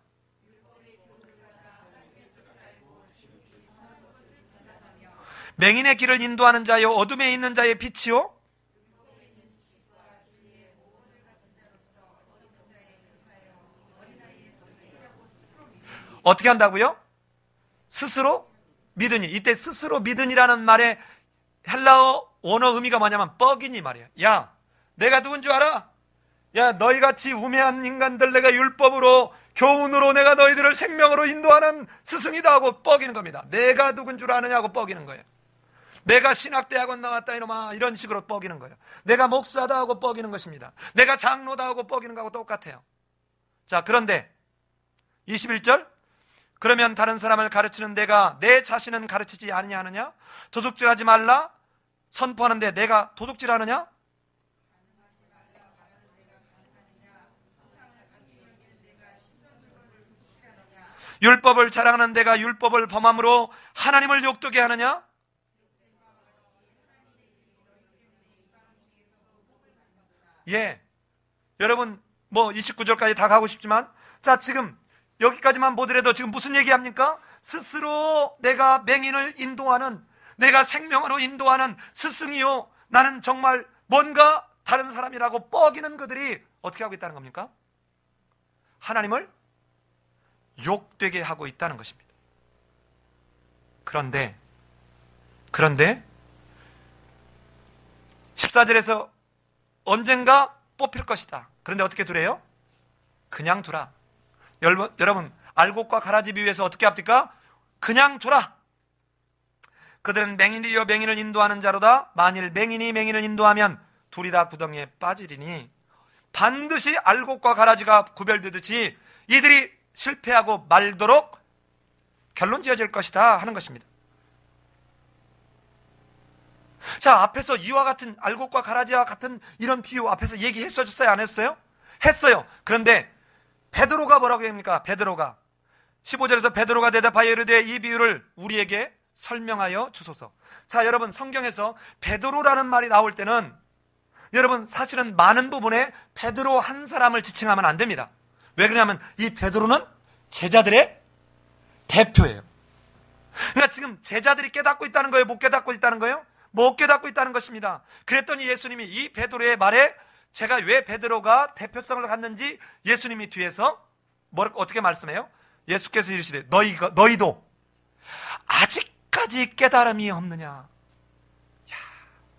맹인의 길을 인도하는 자요 어둠에 있는 자의 빛이요 어떻게 한다고요? 스스로 믿으니. 이때 스스로 믿으니라는 말의 헬라어 원어 의미가 뭐냐면 뻑이니 말이에요. 야, 내가 누군 줄 알아? 야, 너희같이 우매한 인간들 내가 율법으로 교훈으로 내가 너희들을 생명으로 인도하는 스승이다 하고 뻑이는 겁니다. 내가 누군 줄 아느냐고 뻑이는 거예요. 내가 신학대학원 나왔다 이놈아 이런 식으로 뻑이는 거예요. 내가 목사다 하고 뻑이는 것입니다. 내가 장로다 하고 뻑이는 거하고 똑같아요. 자, 그런데 21절 그러면 다른 사람을 가르치는 내가 내 자신은 가르치지 아니냐 하느냐? 도둑질하지 말라 선포하는데 내가 도둑질하느냐? 율법을 자랑하는 내가 율법을 범함으로 하나님을 욕되게 하느냐? 예, 여러분 29절까지 다 가고 싶지만 자, 지금 여기까지만 보더라도 지금 무슨 얘기합니까? 스스로 내가 맹인을 인도하는, 내가 생명으로 인도하는 스승이요, 나는 정말 뭔가 다른 사람이라고 뻐기는 그들이 어떻게 하고 있다는 겁니까? 하나님을 욕되게 하고 있다는 것입니다. 그런데 14절에서 언젠가 뽑힐 것이다. 그런데 어떻게 두래요? 그냥 두라. 여러분, 알곡과 가라지 비유에서 어떻게 합니까? 그냥 두라. 그들은 맹인이여 맹인을 인도하는 자로다. 만일 맹인이 맹인을 인도하면 둘이 다 구덩이에 빠지리니 반드시 알곡과 가라지가 구별되듯이 이들이 실패하고 말도록 결론 지어질 것이다 하는 것입니다. 자, 앞에서 이와 같은 알곡과 가라지와 같은 이런 비유 앞에서 얘기했었어요? 안 했어요? 했어요. 그런데 베드로가 뭐라고 합니까? 베드로가 15절에서 베드로가 대답하여 이르되 이 비유를 우리에게 설명하여 주소서. 자, 여러분, 성경에서 베드로라는 말이 나올 때는 여러분 사실은 많은 부분에 베드로 한 사람을 지칭하면 안 됩니다. 왜 그러냐면 이 베드로는 제자들의 대표예요. 그러니까 지금 제자들이 깨닫고 있다는 거예요? 못 깨닫고 있다는 거예요? 못 깨닫고 있다는 것입니다. 그랬더니 예수님이 이 베드로의 말에 제가 왜 베드로가 대표성을 갖는지 예수님이 뒤에서 어떻게 말씀해요? 예수께서 이르시되 너희도 아직까지 깨달음이 없느냐. 야,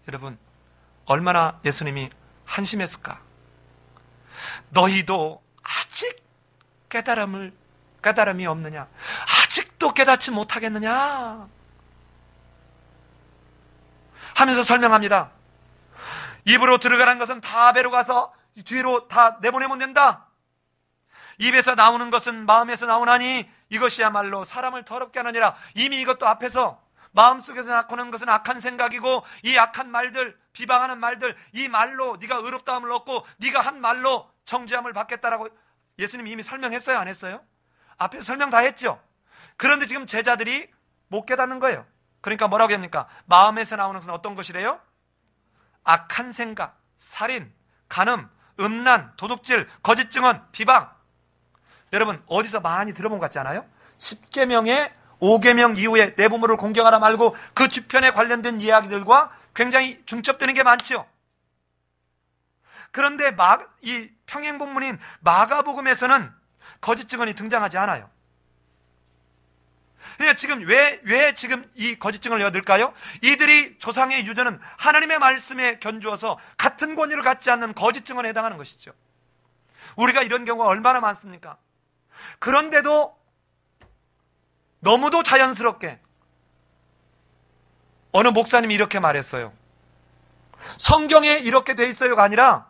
여러분 얼마나 예수님이 한심했을까. 너희도 아직 깨달음이 없느냐. 아직도 깨닫지 못하겠느냐 하면서 설명합니다. 입으로 들어가는 것은 다 배로 가서 뒤로 다 내보내면 된다. 입에서 나오는 것은 마음에서 나오나니 이것이야말로 사람을 더럽게 하느니라. 이미 이것도 앞에서 마음속에서 나오는 것은 악한 생각이고 이 악한 말들, 비방하는 말들, 이 말로 네가 의롭다함을 얻고 네가 한 말로 정죄함을 받겠다라고 예수님이 이미 설명했어요? 안 했어요? 앞에 설명 다 했죠. 그런데 지금 제자들이 못 깨닫는 거예요. 그러니까 뭐라고 합니까? 마음에서 나오는 것은 어떤 것이래요? 악한 생각, 살인, 간음, 음란, 도둑질, 거짓 증언, 비방. 여러분 어디서 많이 들어본 것 같지 않아요? 10계명의 5계명 이후에 내 부모를 공경하라 말고 그 주변에 관련된 이야기들과 굉장히 중첩되는 게 많죠. 그런데 이 평행본문인 마가복음에서는 거짓 증언이 등장하지 않아요. 그러니까 지금 왜 지금 이 거짓 증언을 얻을까요? 이들이 조상의 유전은 하나님의 말씀에 견주어서 같은 권위를 갖지 않는 거짓 증언에 해당하는 것이죠. 우리가 이런 경우가 얼마나 많습니까? 그런데도 너무도 자연스럽게 어느 목사님이 이렇게 말했어요. 성경에 이렇게 돼 있어요가 아니라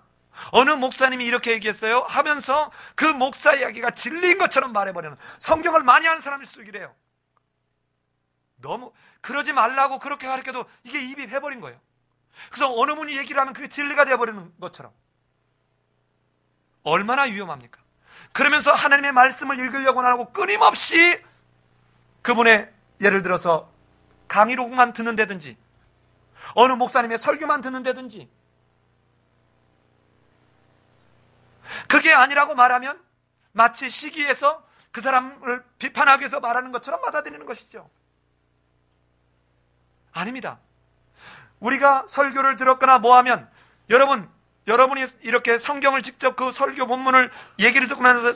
어느 목사님이 이렇게 얘기했어요 하면서 그 목사 이야기가 진리인 것처럼 말해버리는, 성경을 많이 아는 사람일수록 이래요. 너무 그러지 말라고 그렇게 가르쳐도 이게 입이 해버린 거예요. 그래서 어느 분이 얘기를 하면 그게 진리가 되어버리는 것처럼. 얼마나 위험합니까? 그러면서 하나님의 말씀을 읽으려고 하고 끊임없이 그분의 예를 들어서 강의록만 듣는다든지 어느 목사님의 설교만 듣는다든지, 그게 아니라고 말하면 마치 시기에서 그 사람을 비판하기 위해서 말하는 것처럼 받아들이는 것이죠. 아닙니다. 우리가 설교를 들었거나 뭐하면 여러분이 이렇게 성경을 직접 그 설교 본문을 얘기를 듣고 나서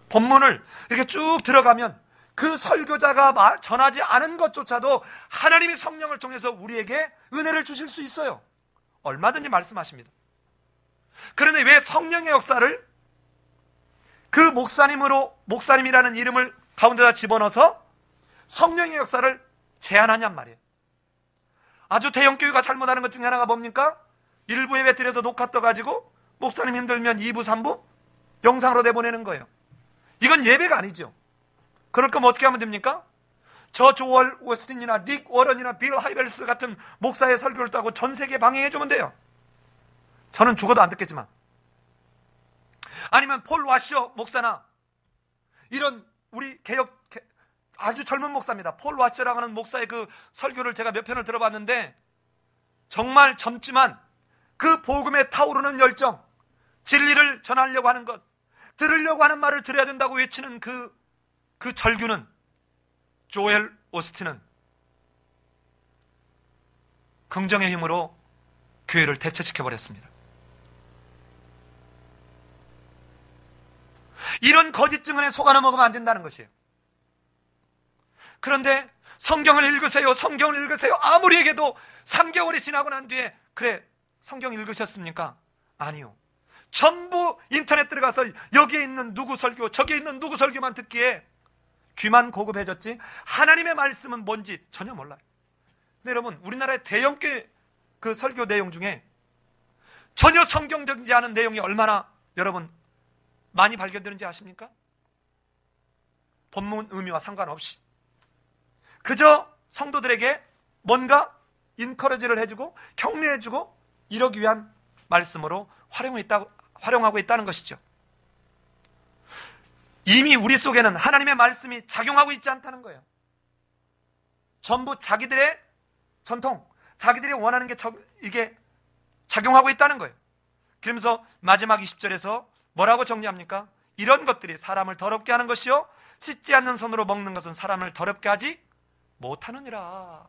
본문을 이렇게 쭉 들어가면 그 설교자가 전하지 않은 것조차도 하나님이 성령을 통해서 우리에게 은혜를 주실 수 있어요. 얼마든지 말씀하십니다. 그런데 왜 성령의 역사를 그 목사님이라는 이름을 가운데다 집어넣어서 성령의 역사를 제한하냔 말이에요. 아주 대형교회가 잘못하는 것 중에 하나가 뭡니까? 일부 예배 드려서 녹화 떠가지고 목사님 힘들면 2부, 3부 영상으로 내보내는 거예요. 이건 예배가 아니죠. 그럴 거면 어떻게 하면 됩니까? 저 조얼 오스틴이나 릭 워런이나 빌 하이벨스 같은 목사의 설교를 따고 전 세계에 방영해주면 돼요. 저는 죽어도 안 듣겠지만. 아니면 폴 와셔 목사나 이런 우리 아주 젊은 목사입니다. 폴 와셔라고 하는 목사의 그 설교를 제가 몇 편을 들어봤는데 정말 젊지만 그 복음에 타오르는 열정, 진리를 전하려고 하는 것, 들으려고 하는 말을 들어야 된다고 외치는 그 절규는, 조엘 오스틴은 긍정의 힘으로 교회를 대체시켜버렸습니다. 이런 거짓 증언에 속아 넘어가면 안 된다는 것이에요. 그런데 성경을 읽으세요, 성경을 읽으세요. 아무리 얘기해도 3개월이 지나고 난 뒤에, 그래, 성경 읽으셨습니까? 아니요. 전부 인터넷 들어가서 여기에 있는 누구 설교, 저기에 있는 누구 설교만 듣기에 귀만 고급해졌지 하나님의 말씀은 뭔지 전혀 몰라요. 근데 여러분, 우리나라의 대형교회 그 설교 내용 중에 전혀 성경적이지 않은 내용이 얼마나 여러분 많이 발견되는지 아십니까? 본문 의미와 상관없이 그저 성도들에게 뭔가 인커러지를 해주고 격려해주고 이러기 위한 말씀으로 활용하고 있다는 것이죠. 이미 우리 속에는 하나님의 말씀이 작용하고 있지 않다는 거예요. 전부 자기들의 전통, 자기들이 원하는 게 이게 작용하고 있다는 거예요. 그러면서 마지막 20절에서 뭐라고 정리합니까? 이런 것들이 사람을 더럽게 하는 것이요, 씻지 않는 손으로 먹는 것은 사람을 더럽게 하지 못하느니라.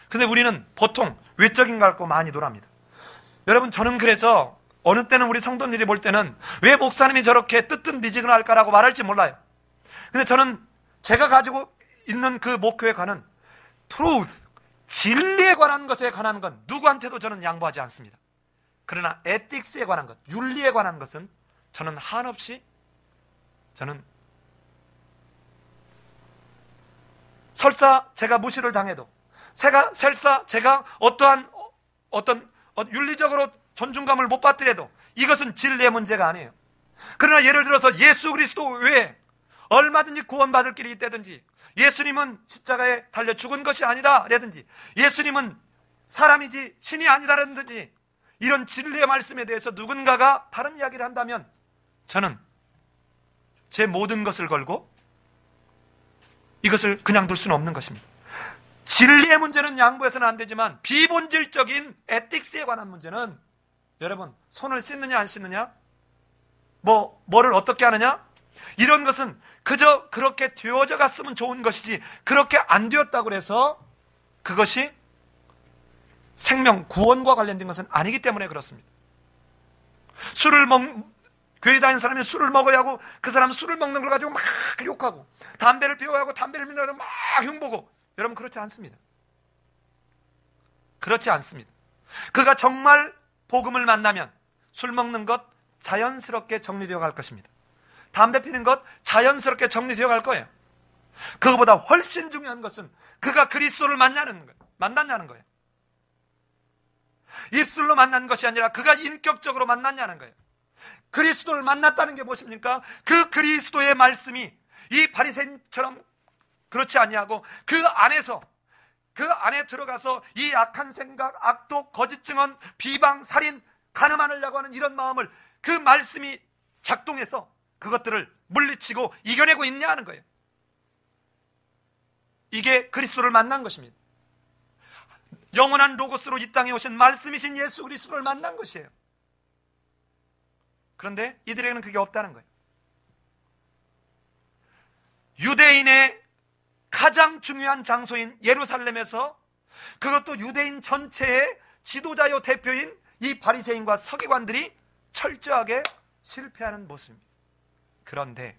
근데 우리는 보통 외적인 걸 갖고 많이 놀합니다. 여러분, 저는 그래서 어느 때는 우리 성도들이 볼 때는 왜 목사님이 저렇게 뜨뜻미지근할까라고 말할지 몰라요. 근데 저는 제가 가지고 있는 그 목표에 관한 truth, 진리에 관한 것에 관한 건 누구한테도 저는 양보하지 않습니다. 그러나 에틱스에 관한 것, 윤리에 관한 것은 저는 한없이, 저는 설사 제가 무시를 당해도, 설사 제가 어떠한 윤리적으로 존중감을 못 받더라도 이것은 진리의 문제가 아니에요. 그러나 예를 들어서 예수 그리스도 외에 얼마든지 구원받을 길이 있다든지, 예수님은 십자가에 달려 죽은 것이 아니다 라든지, 예수님은 사람이지 신이 아니다라든지, 이런 진리의 말씀에 대해서 누군가가 다른 이야기를 한다면 저는 제 모든 것을 걸고 이것을 그냥 둘 수는 없는 것입니다. 진리의 문제는 양보해서는 안 되지만 비본질적인 에틱스에 관한 문제는, 여러분, 손을 씻느냐 안 씻느냐, 뭐를 어떻게 하느냐, 이런 것은 그저 그렇게 되어져 갔으면 좋은 것이지, 그렇게 안 되었다고 해서 그것이 생명, 구원과 관련된 것은 아니기 때문에 그렇습니다. 교회 다니는 사람이 술을 먹어야 하고, 그 사람은 술을 먹는 걸 가지고 막 욕하고, 담배를 피워야 하고 담배를 피운다고 막 흉보고, 여러분, 그렇지 않습니다. 그렇지 않습니다. 그가 정말 복음을 만나면 술 먹는 것 자연스럽게 정리되어 갈 것입니다. 담배 피는 것 자연스럽게 정리되어 갈 거예요. 그거보다 훨씬 중요한 것은 그가 그리스도를 만났냐는 거예요. 입술로 만난 것이 아니라 그가 인격적으로 만났냐는 거예요. 그리스도를 만났다는 게 무엇입니까? 그 그리스도의 말씀이 이 바리새인처럼 그렇지 아니하고 그 안에 들어가서 이 악한 생각, 악독, 거짓 증언, 비방, 살인, 간음하려고 하는 이런 마음을 그 말씀이 작동해서 그것들을 물리치고 이겨내고 있냐 하는 거예요. 이게 그리스도를 만난 것입니다. 영원한 로고스로 이 땅에 오신 말씀이신 예수 그리스도를 만난 것이에요. 그런데 이들에게는 그게 없다는 거예요. 유대인의 가장 중요한 장소인 예루살렘에서, 그것도 유대인 전체의 지도자요 대표인 이 바리새인과 서기관들이 철저하게 실패하는 모습입니다. 그런데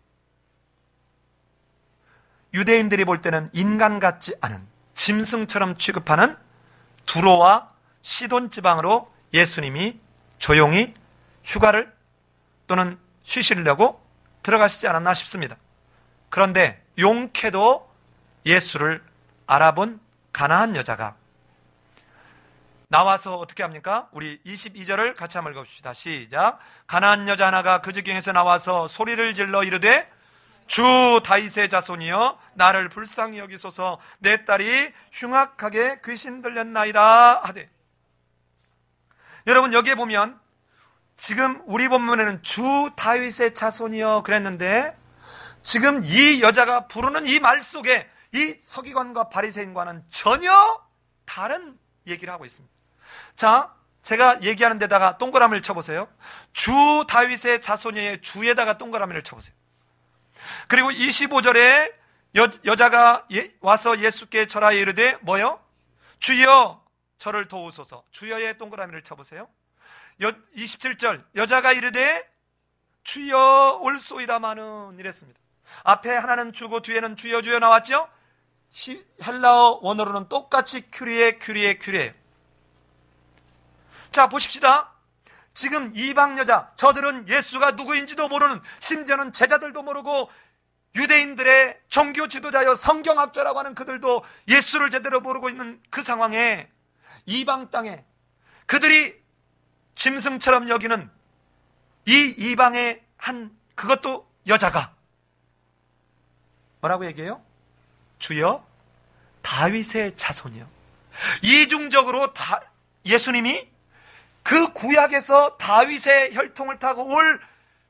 유대인들이 볼 때는 인간 같지 않은 짐승처럼 취급하는 두로와 시돈 지방으로 예수님이 조용히 휴가를 또는 쉬시려고 들어가시지 않았나 싶습니다. 그런데 용케도 예수를 알아본 가나안 여자가 나와서 어떻게 합니까? 우리 22절을 같이 한번 읽어봅시다. 시작. 가나안 여자 하나가 그 지경에서 나와서 소리를 질러 이르되, 주 다윗의 자손이여 나를 불쌍히 여기소서, 내 딸이 흉악하게 귀신 들렸나이다 하되. 여러분, 여기에 보면 지금 우리 본문에는 주 다윗의 자손이여 그랬는데, 지금 이 여자가 부르는 이 말 속에 이 서기관과 바리새인과는 전혀 다른 얘기를 하고 있습니다. 자, 제가 얘기하는 데다가 동그라미를 쳐보세요. 주 다윗의 자손의 주에다가 동그라미를 쳐보세요. 그리고 25절에 여자가 와서 예수께 절하여 이르되 뭐요? 주여 저를 도우소서. 주여의 동그라미를 쳐보세요. 27절 여자가 이르되 주여 올소이다마는 이랬습니다. 앞에 하나는 주고 뒤에는 주여 주여 나왔죠? 헬라어 원어로는 똑같이 큐리에. 자, 보십시다. 지금 이방 여자, 저들은 예수가 누구인지도 모르는, 심지어는 제자들도 모르고 유대인들의 종교 지도자여 성경학자라고 하는 그들도 예수를 제대로 모르고 있는 그 상황에 이방 땅에 그들이 짐승처럼 여기는 이 이방의 그것도 여자가 뭐라고 얘기해요? 주여 다윗의 자손이요. 이중적으로 예수님이 그 구약에서 다윗의 혈통을 타고 올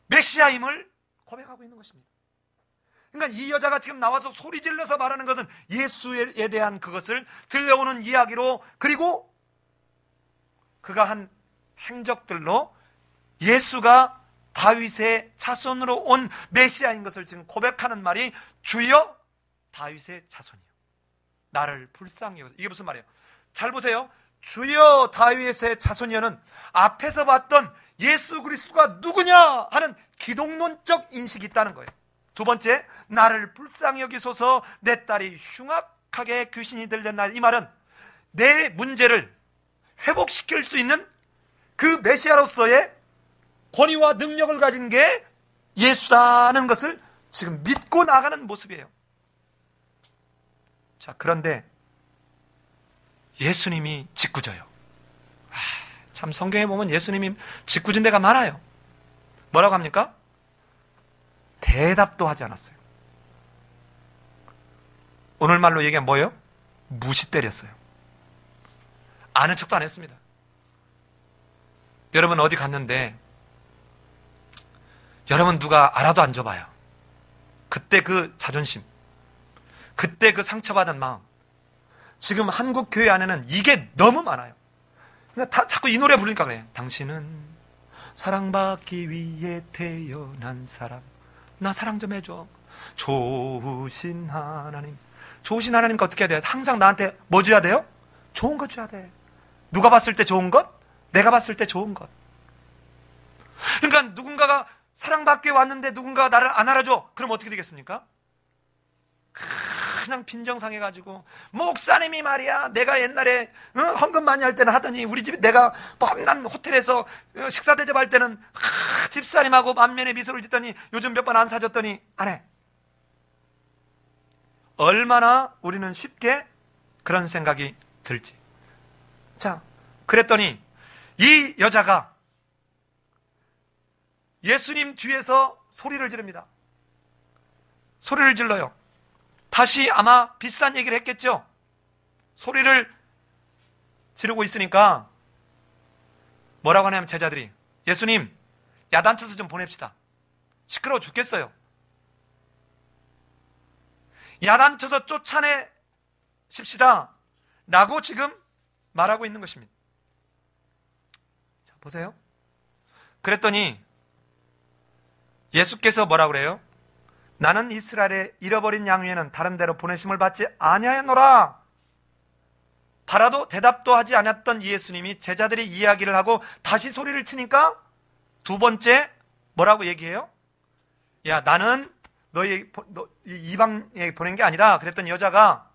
메시아임을 고백하고 있는 것입니다. 그러니까 이 여자가 지금 나와서 소리 질러서 말하는 것은 예수에 대한 그것을 들려오는 이야기로, 그리고 그가 한 행적들로 예수가 다윗의 자손으로 온 메시아인 것을 지금 고백하는 말이 주여 다윗의 자손이요. 나를 불쌍히 여기서. 이게 무슨 말이에요? 잘 보세요. 주여 다윗의 자손이여는 앞에서 봤던 예수 그리스도가 누구냐 하는 기독론적 인식이 있다는 거예요. 두 번째, 나를 불쌍히 여기소서 내 딸이 흉악하게 귀신이 들렸나. 이 말은 내 문제를 회복시킬 수 있는 그 메시아로서의 권위와 능력을 가진 게 예수다는 것을 지금 믿고 나가는 모습이에요. 자, 그런데 예수님이 짓궂어요. 참 성경에 보면 예수님이 짓궂은 데가 많아요. 뭐라고 합니까? 대답도 하지 않았어요. 오늘 말로 얘기하면 뭐예요? 무시 때렸어요. 아는 척도 안 했습니다. 여러분 어디 갔는데 여러분 누가 알아도 안 줘봐요. 그때 그 자존심, 그때 그 상처받은 마음. 지금 한국 교회 안에는 이게 너무 많아요. 그러니까 자꾸 이 노래 부르니까 그래요. 당신은 사랑받기 위해 태어난 사람, 나 사랑 좀 해줘. 좋으신 하나님. 좋으신 하나님께 어떻게 해야 돼요? 항상 나한테 뭐 줘야 돼요? 좋은 거 줘야 돼. 누가 봤을 때 좋은 것? 내가 봤을 때 좋은 것. 그러니까 누군가가 사랑받게 왔는데 누군가가 나를 안 알아줘. 그럼 어떻게 되겠습니까? 그냥 빈정상해가지고, 목사님이 말이야, 내가 옛날에 헌금 많이 할 때는 하더니 우리 집에 내가 뻔난 호텔에서 식사 대접할 때는 집사님하고 만면에 미소를 짓더니 요즘 몇 번 안 사줬더니 안 해. 얼마나 우리는 쉽게 그런 생각이 들지. 자, 그랬더니 이 여자가 예수님 뒤에서 소리를 지릅니다. 소리를 질러요. 다시 아마 비슷한 얘기를 했겠죠. 소리를 지르고 있으니까 뭐라고 하냐면 제자들이, 예수님 야단쳐서 좀 보냅시다. 시끄러워 죽겠어요. 야단쳐서 쫓아내십시다 라고 지금 말하고 있는 것입니다. 자, 보세요. 그랬더니 예수께서 뭐라고 그래요? 나는 이스라엘의 잃어버린 양 위에는 다른 데로 보내심을 받지 아니하였노라. 바라도 대답도 하지 않았던 예수님이 제자들이 이야기를 하고 다시 소리를 치니까 두 번째 뭐라고 얘기해요? 야, 나는 너희 이방에 보낸 게 아니라. 그랬더니 여자가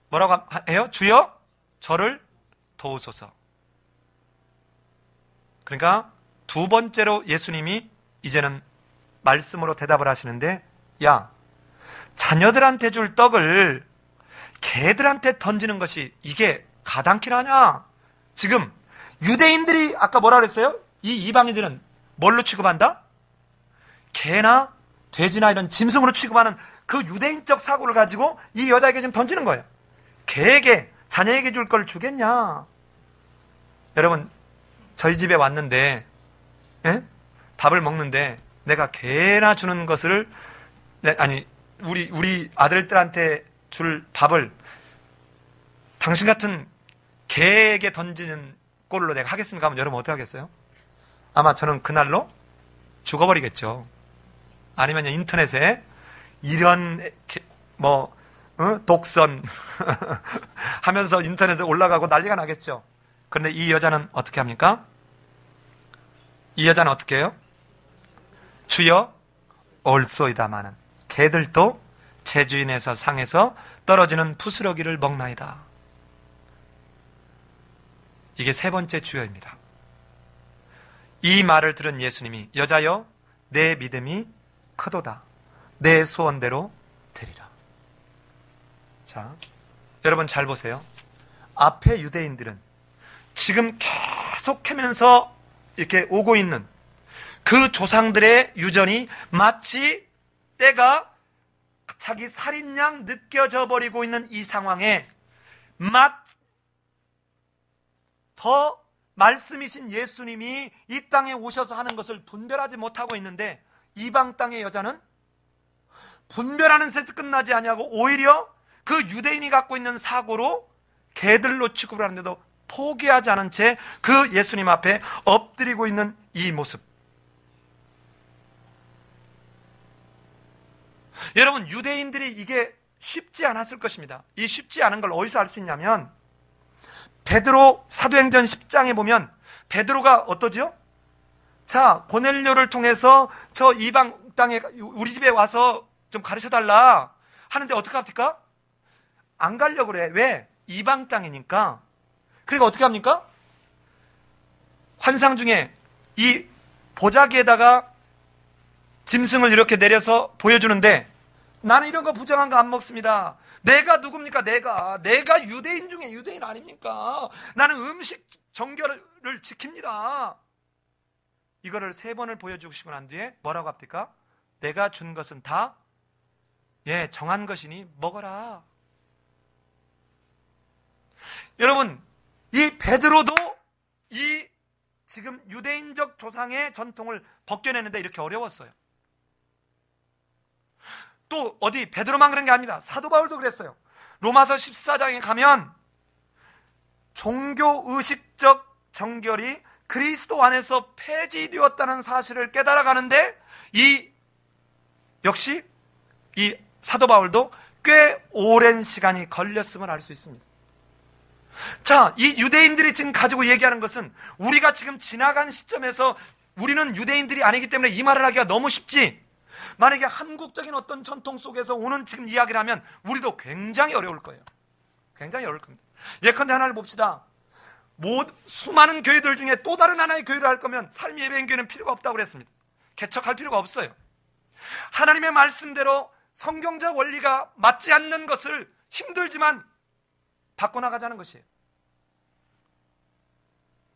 뭐라고 해요? 주여 저를 도우소서. 그러니까 두 번째로 예수님이 이제는 말씀으로 대답을 하시는데, 야, 자녀들한테 줄 떡을 개들한테 던지는 것이 이게 가당키나 하냐? 지금 유대인들이 아까 뭐라 그랬어요? 이 이방인들은 뭘로 취급한다? 개나 돼지나 이런 짐승으로 취급하는 그 유대인적 사고를 가지고 이 여자에게 지금 던지는 거예요. 개에게, 자녀에게 줄 걸 주겠냐? 여러분, 저희 집에 왔는데 밥을 먹는데 내가 개나 주는 것을, 아니 우리 아들들한테 줄 밥을 당신 같은 개에게 던지는 꼴로 내가 하겠습니까? 하면 여러분 어떻게 하겠어요? 아마 저는 그날로 죽어버리겠죠. 아니면 인터넷에 이런 독선 하면서 인터넷에 올라가고 난리가 나겠죠. 그런데 이 여자는 어떻게 합니까? 이 여자는 어떻게 해요? 주여 올소이다마는 개들도 제 주인에서 상에서 떨어지는 부스러기를 먹나이다. 이게 세 번째 주여입니다. 이 말을 들은 예수님이 여자여 내 믿음이 크도다. 내 소원대로 되리라. 자, 여러분 잘 보세요. 앞에 유대인들은 지금 계속하면서 이렇게 오고 있는 그 조상들의 유전이 마치 때가 자기 살인양 느껴져 버리고 있는 이 상황에 더 말씀이신 예수님이 이 땅에 오셔서 하는 것을 분별하지 못하고 있는데 이방 땅의 여자는 분별하는 세트 끝나지 아니하고 오히려 그 유대인이 갖고 있는 사고로 개들로 취급을 하는데도 포기하지 않은 채 그 예수님 앞에 엎드리고 있는 이 모습. 여러분, 유대인들이 이게 쉽지 않았을 것입니다. 이 쉽지 않은 걸 어디서 알 수 있냐면 베드로 사도행전 10장에 보면 베드로가 어떠지요? 자, 고넬료를 통해서 저 이방 땅에 우리 집에 와서 좀 가르쳐달라 하는데 어떻게 합니까? 안 가려고 그래. 왜? 이방 땅이니까. 그러니까 어떻게 합니까? 환상 중에 이 보자기에다가 짐승을 이렇게 내려서 보여주는데 나는 이런 거 부정한 거 안 먹습니다. 내가 누굽니까? 내가 유대인 중에 유대인 아닙니까? 나는 음식 정결을 지킵니다. 이거를 3번을 보여주시고 난 뒤에 뭐라고 합니까? 내가 준 것은 다 정한 것이니 먹어라. 여러분, 이 베드로도 이 지금 유대인적 조상의 전통을 벗겨내는데 이렇게 어려웠어요. 또 어디 베드로만 그런 게 아닙니다. 사도 바울도 그랬어요. 로마서 14장에 가면 종교의식적 정결이 그리스도 안에서 폐지되었다는 사실을 깨달아가는데 역시 이 사도 바울도 꽤 오랜 시간이 걸렸음을 알 수 있습니다. 자, 이 유대인들이 지금 가지고 얘기하는 것은 우리가 지금 지나간 시점에서 우리는 유대인들이 아니기 때문에 이 말을 하기가 너무 쉽지, 만약에 한국적인 어떤 전통 속에서 오는 지금 이야기를 하면 우리도 굉장히 어려울 거예요. 굉장히 어려울 겁니다. 예컨대 하나를 봅시다. 수많은 교회들 중에 또 다른 하나의 교회를 할 거면 삶의 예배인 교회는 필요가 없다고 그랬습니다. 개척할 필요가 없어요. 하나님의 말씀대로 성경적 원리가 맞지 않는 것을 힘들지만 바꿔나가자는 것이에요.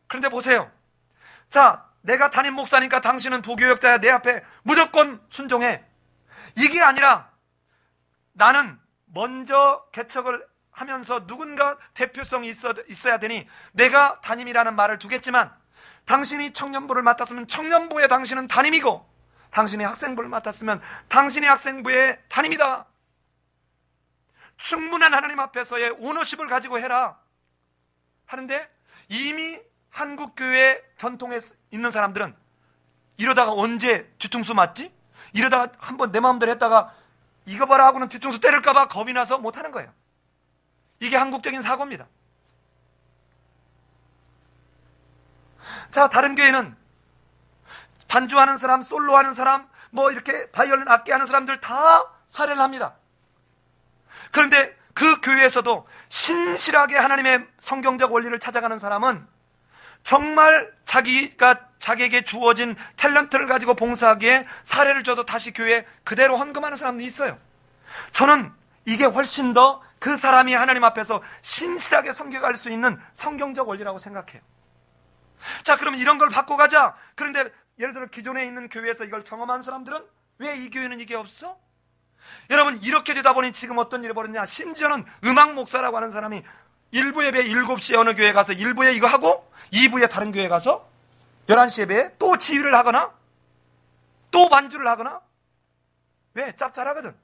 그런데 보세요. 자, 내가 담임 목사니까 당신은 부교역자야, 내 앞에 무조건 순종해. 이게 아니라 나는 먼저 개척을 하면서 누군가 대표성이 있어야 되니 내가 담임이라는 말을 두겠지만 당신이 청년부를 맡았으면 청년부의 당신은 담임이고 당신이 학생부를 맡았으면 당신이 학생부의 담임이다. 충분한 하나님 앞에서의 오너십을 가지고 해라 하는데, 이미 한국교회 전통에 있는 사람들은 이러다가 언제 뒤통수 맞지? 이러다가 한번 내 마음대로 했다가 이거 봐라 하고는 뒤통수 때릴까봐 겁이 나서 못하는 거예요. 이게 한국적인 사고입니다. 자, 다른 교회는 반주하는 사람, 솔로하는 사람, 이렇게 바이올린 악기 하는 사람들 다 사례를 합니다. 그런데 그 교회에서도 신실하게 하나님의 성경적 원리를 찾아가는 사람은 정말 자기에게 주어진 탤런트를 가지고 봉사하기에 사례를 줘도 다시 교회에 그대로 헌금하는 사람도 있어요. 저는 이게 훨씬 더 그 사람이 하나님 앞에서 신실하게 섬겨갈 수 있는 성경적 원리라고 생각해요. 자, 그러면 이런 걸 바꿔가자. 그런데 예를 들어 기존에 있는 교회에서 이걸 경험한 사람들은 왜 이 교회는 이게 없어? 여러분, 이렇게 되다 보니 지금 어떤 일이 벌어졌냐. 심지어는 음악 목사라고 하는 사람이 1부 예배 7시에 어느 교회 가서 1부에 이거 하고 2부에 다른 교회 가서 11시 예배에 또 지휘를 하거나 또 반주를 하거나. 왜? 짭짤하거든.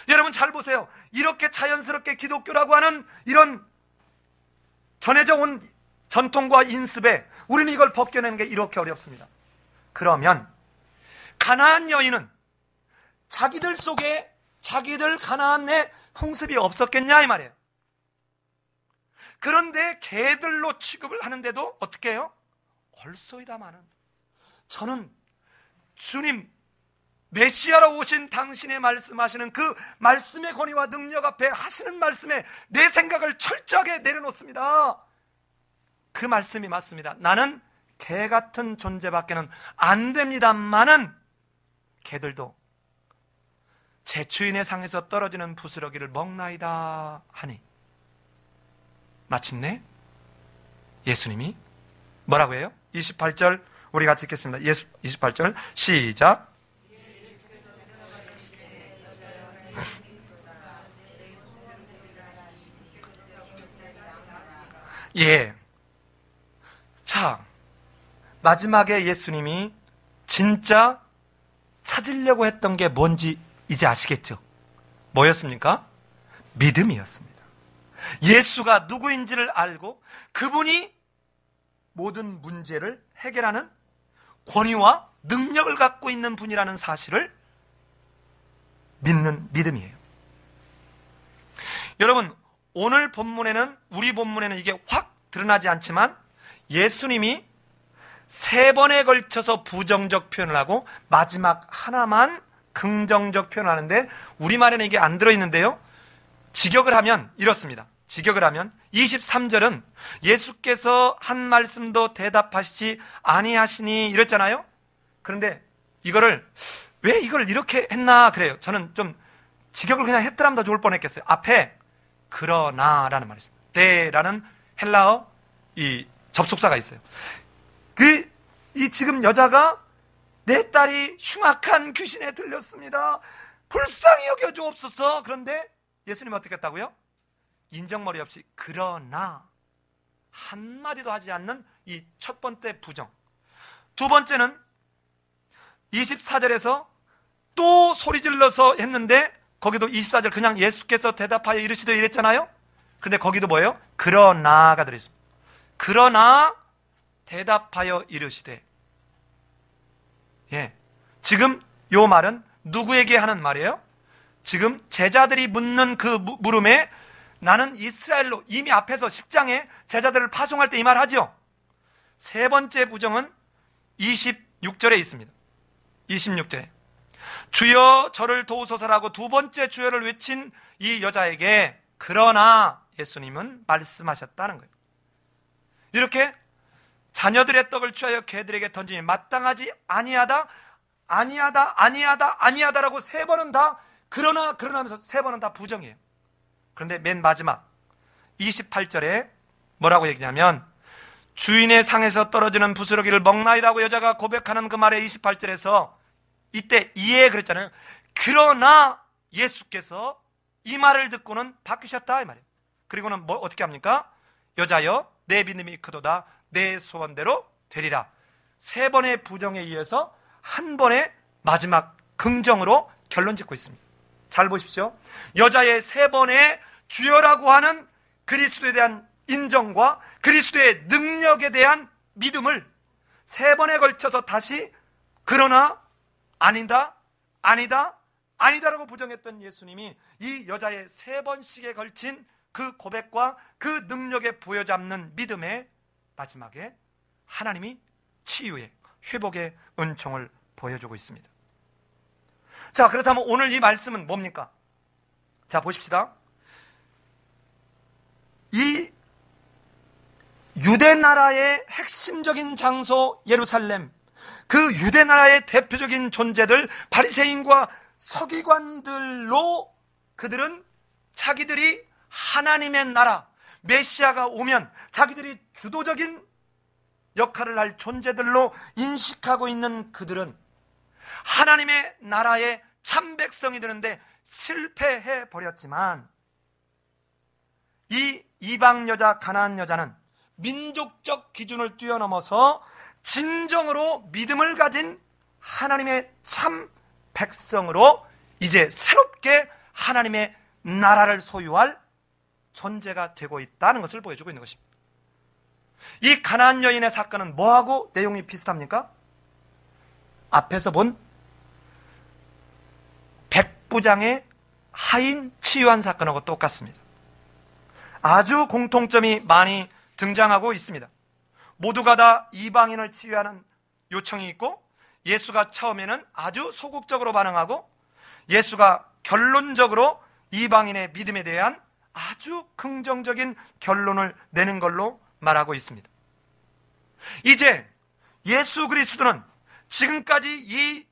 여러분 잘 보세요. 이렇게 자연스럽게 기독교라고 하는 이런 전해져 온 전통과 인습에 우리는 이걸 벗겨내는 게 이렇게 어렵습니다. 그러면 가나안 여인은 자기들 속에 자기들 가나안 내 풍습이 없었겠냐 이 말이에요. 그런데 개들로 취급을 하는데도 어떻게 해요? 얼쏘이다마는 저는 주님 메시아로 오신 당신의 말씀하시는 그 말씀의 권위와 능력 앞에 하시는 말씀에 내 생각을 철저하게 내려놓습니다. 그 말씀이 맞습니다. 나는 개 같은 존재밖에는 안 됩니다만은 개들도 제 주인의 상에서 떨어지는 부스러기를 먹나이다 하니 마침내 예수님이 뭐라고 해요? 28절 우리 같이 읽겠습니다. 28절 시작. 예. 자, 마지막에 예수님이 진짜 찾으려고 했던 게 뭔지 이제 아시겠죠? 뭐였습니까? 믿음이었습니다. 예수가 누구인지를 알고 그분이 모든 문제를 해결하는 권위와 능력을 갖고 있는 분이라는 사실을 믿는 믿음이에요. 여러분, 오늘 본문에는, 우리 본문에는 이게 확 드러나지 않지만 예수님이 3번에 걸쳐서 부정적 표현을 하고 마지막 하나만 긍정적 표현을 하는데 우리말에는 이게 안 들어있는데요. 직역을 하면 이렇습니다. 직역을 하면 23절은 예수께서 한 말씀도 대답하시지 아니하시니 이랬잖아요. 그런데 이거를 왜 이걸 이렇게 했나 그래요. 저는 좀 직역을 그냥 했더라면 더 좋을 뻔했겠어요. 앞에 그러나라는 말이 있습니다. 대라는 헬라어 이 접속사가 있어요. 이 지금 여자가 내 딸이 흉악한 귀신에 들렸습니다. 불쌍히 여겨주옵소서. 그런데 예수님 어떻게 했다고요? 인정머리 없이 그러나 한마디도 하지 않는 이 첫 번째 부정. 두 번째는 24절에서 또 소리 질러서 했는데 거기도 24절 그냥 예수께서 대답하여 이르시되 이랬잖아요. 근데 거기도 뭐예요? 그러나가 들어있습니다. 그러나 대답하여 이르시되. 예. 지금 요 말은 누구에게 하는 말이에요? 지금 제자들이 묻는 그 물음에 나는 이스라엘로, 이미 앞에서 10장에 제자들을 파송할 때 이 말 하죠. 세 번째 부정은 26절에 있습니다. 26절에 주여 저를 도우소서라고 두 번째 주여를 외친 이 여자에게 그러나 예수님은 말씀하셨다는 거예요. 이렇게 자녀들의 떡을 취하여 개들에게 던지니 마땅하지 아니하다, 아니하다, 아니하다, 아니하다라고 세 번은 다 그러나 하면서 세 번은 다 부정이에요. 그런데 맨 마지막 28절에 뭐라고 얘기냐면 주인의 상에서 떨어지는 부스러기를 먹나이다고 여자가 고백하는 그 말에 28절에서 이때 이에 그랬잖아요. 그러나 예수께서 이 말을 듣고는 바뀌셨다 이 말이에요. 그리고는 뭐 어떻게 합니까? 여자여 내 믿음이 크도다 내 소원대로 되리라. 세 번의 부정에 의해서 한 번의 마지막 긍정으로 결론 짓고 있습니다. 잘 보십시오. 여자의 세 번의 주여라고 하는 그리스도에 대한 인정과 그리스도의 능력에 대한 믿음을 세 번에 걸쳐서 다시 그러나 아니다, 아니다, 아니다라고 부정했던 예수님이 이 여자의 세 번씩에 걸친 그 고백과 그 능력에 부여잡는 믿음의 마지막에 하나님이 치유의, 회복의 은총을 보여주고 있습니다. 자, 그렇다면 오늘 이 말씀은 뭡니까? 자, 보십시다. 이 유대 나라의 핵심적인 장소 예루살렘, 그 유대 나라의 대표적인 존재들 바리새인과 서기관들로 그들은 자기들이 하나님의 나라, 메시아가 오면 자기들이 주도적인 역할을 할 존재들로 인식하고 있는 그들은 하나님의 나라의 참 백성이 되는데 실패해 버렸지만 이 이방 여자 가나안 여자는 민족적 기준을 뛰어넘어서 진정으로 믿음을 가진 하나님의 참 백성으로 이제 새롭게 하나님의 나라를 소유할 존재가 되고 있다는 것을 보여주고 있는 것입니다. 이 가나안 여인의 사건은 뭐하고 내용이 비슷합니까? 앞에서 본 백부장의 하인 치유한 사건하고 똑같습니다. 아주 공통점이 많이 등장하고 있습니다. 모두가 다 이방인을 치유하는 요청이 있고, 예수가 처음에는 아주 소극적으로 반응하고, 예수가 결론적으로 이방인의 믿음에 대한 아주 긍정적인 결론을 내는 걸로 말하고 있습니다. 이제 예수 그리스도는 지금까지 이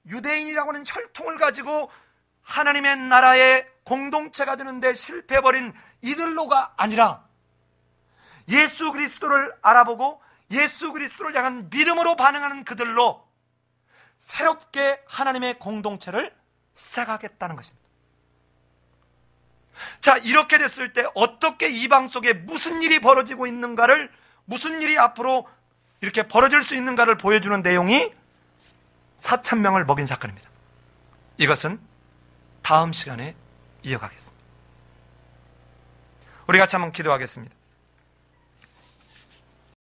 유대인이라고 하는 혈통을 가지고 하나님의 나라의 공동체가 되는데 실패해버린 이들로가 아니라, 예수 그리스도를 알아보고 예수 그리스도를 향한 믿음으로 반응하는 그들로 새롭게 하나님의 공동체를 시작하겠다는 것입니다. 자, 이렇게 됐을 때 어떻게 이방 속에 무슨 일이 벌어지고 있는가를, 무슨 일이 앞으로 이렇게 벌어질 수 있는가를 보여주는 내용이 4,000명을 먹인 사건입니다. 이것은 다음 시간에 이어가겠습니다. 우리 같이 한번 기도하겠습니다.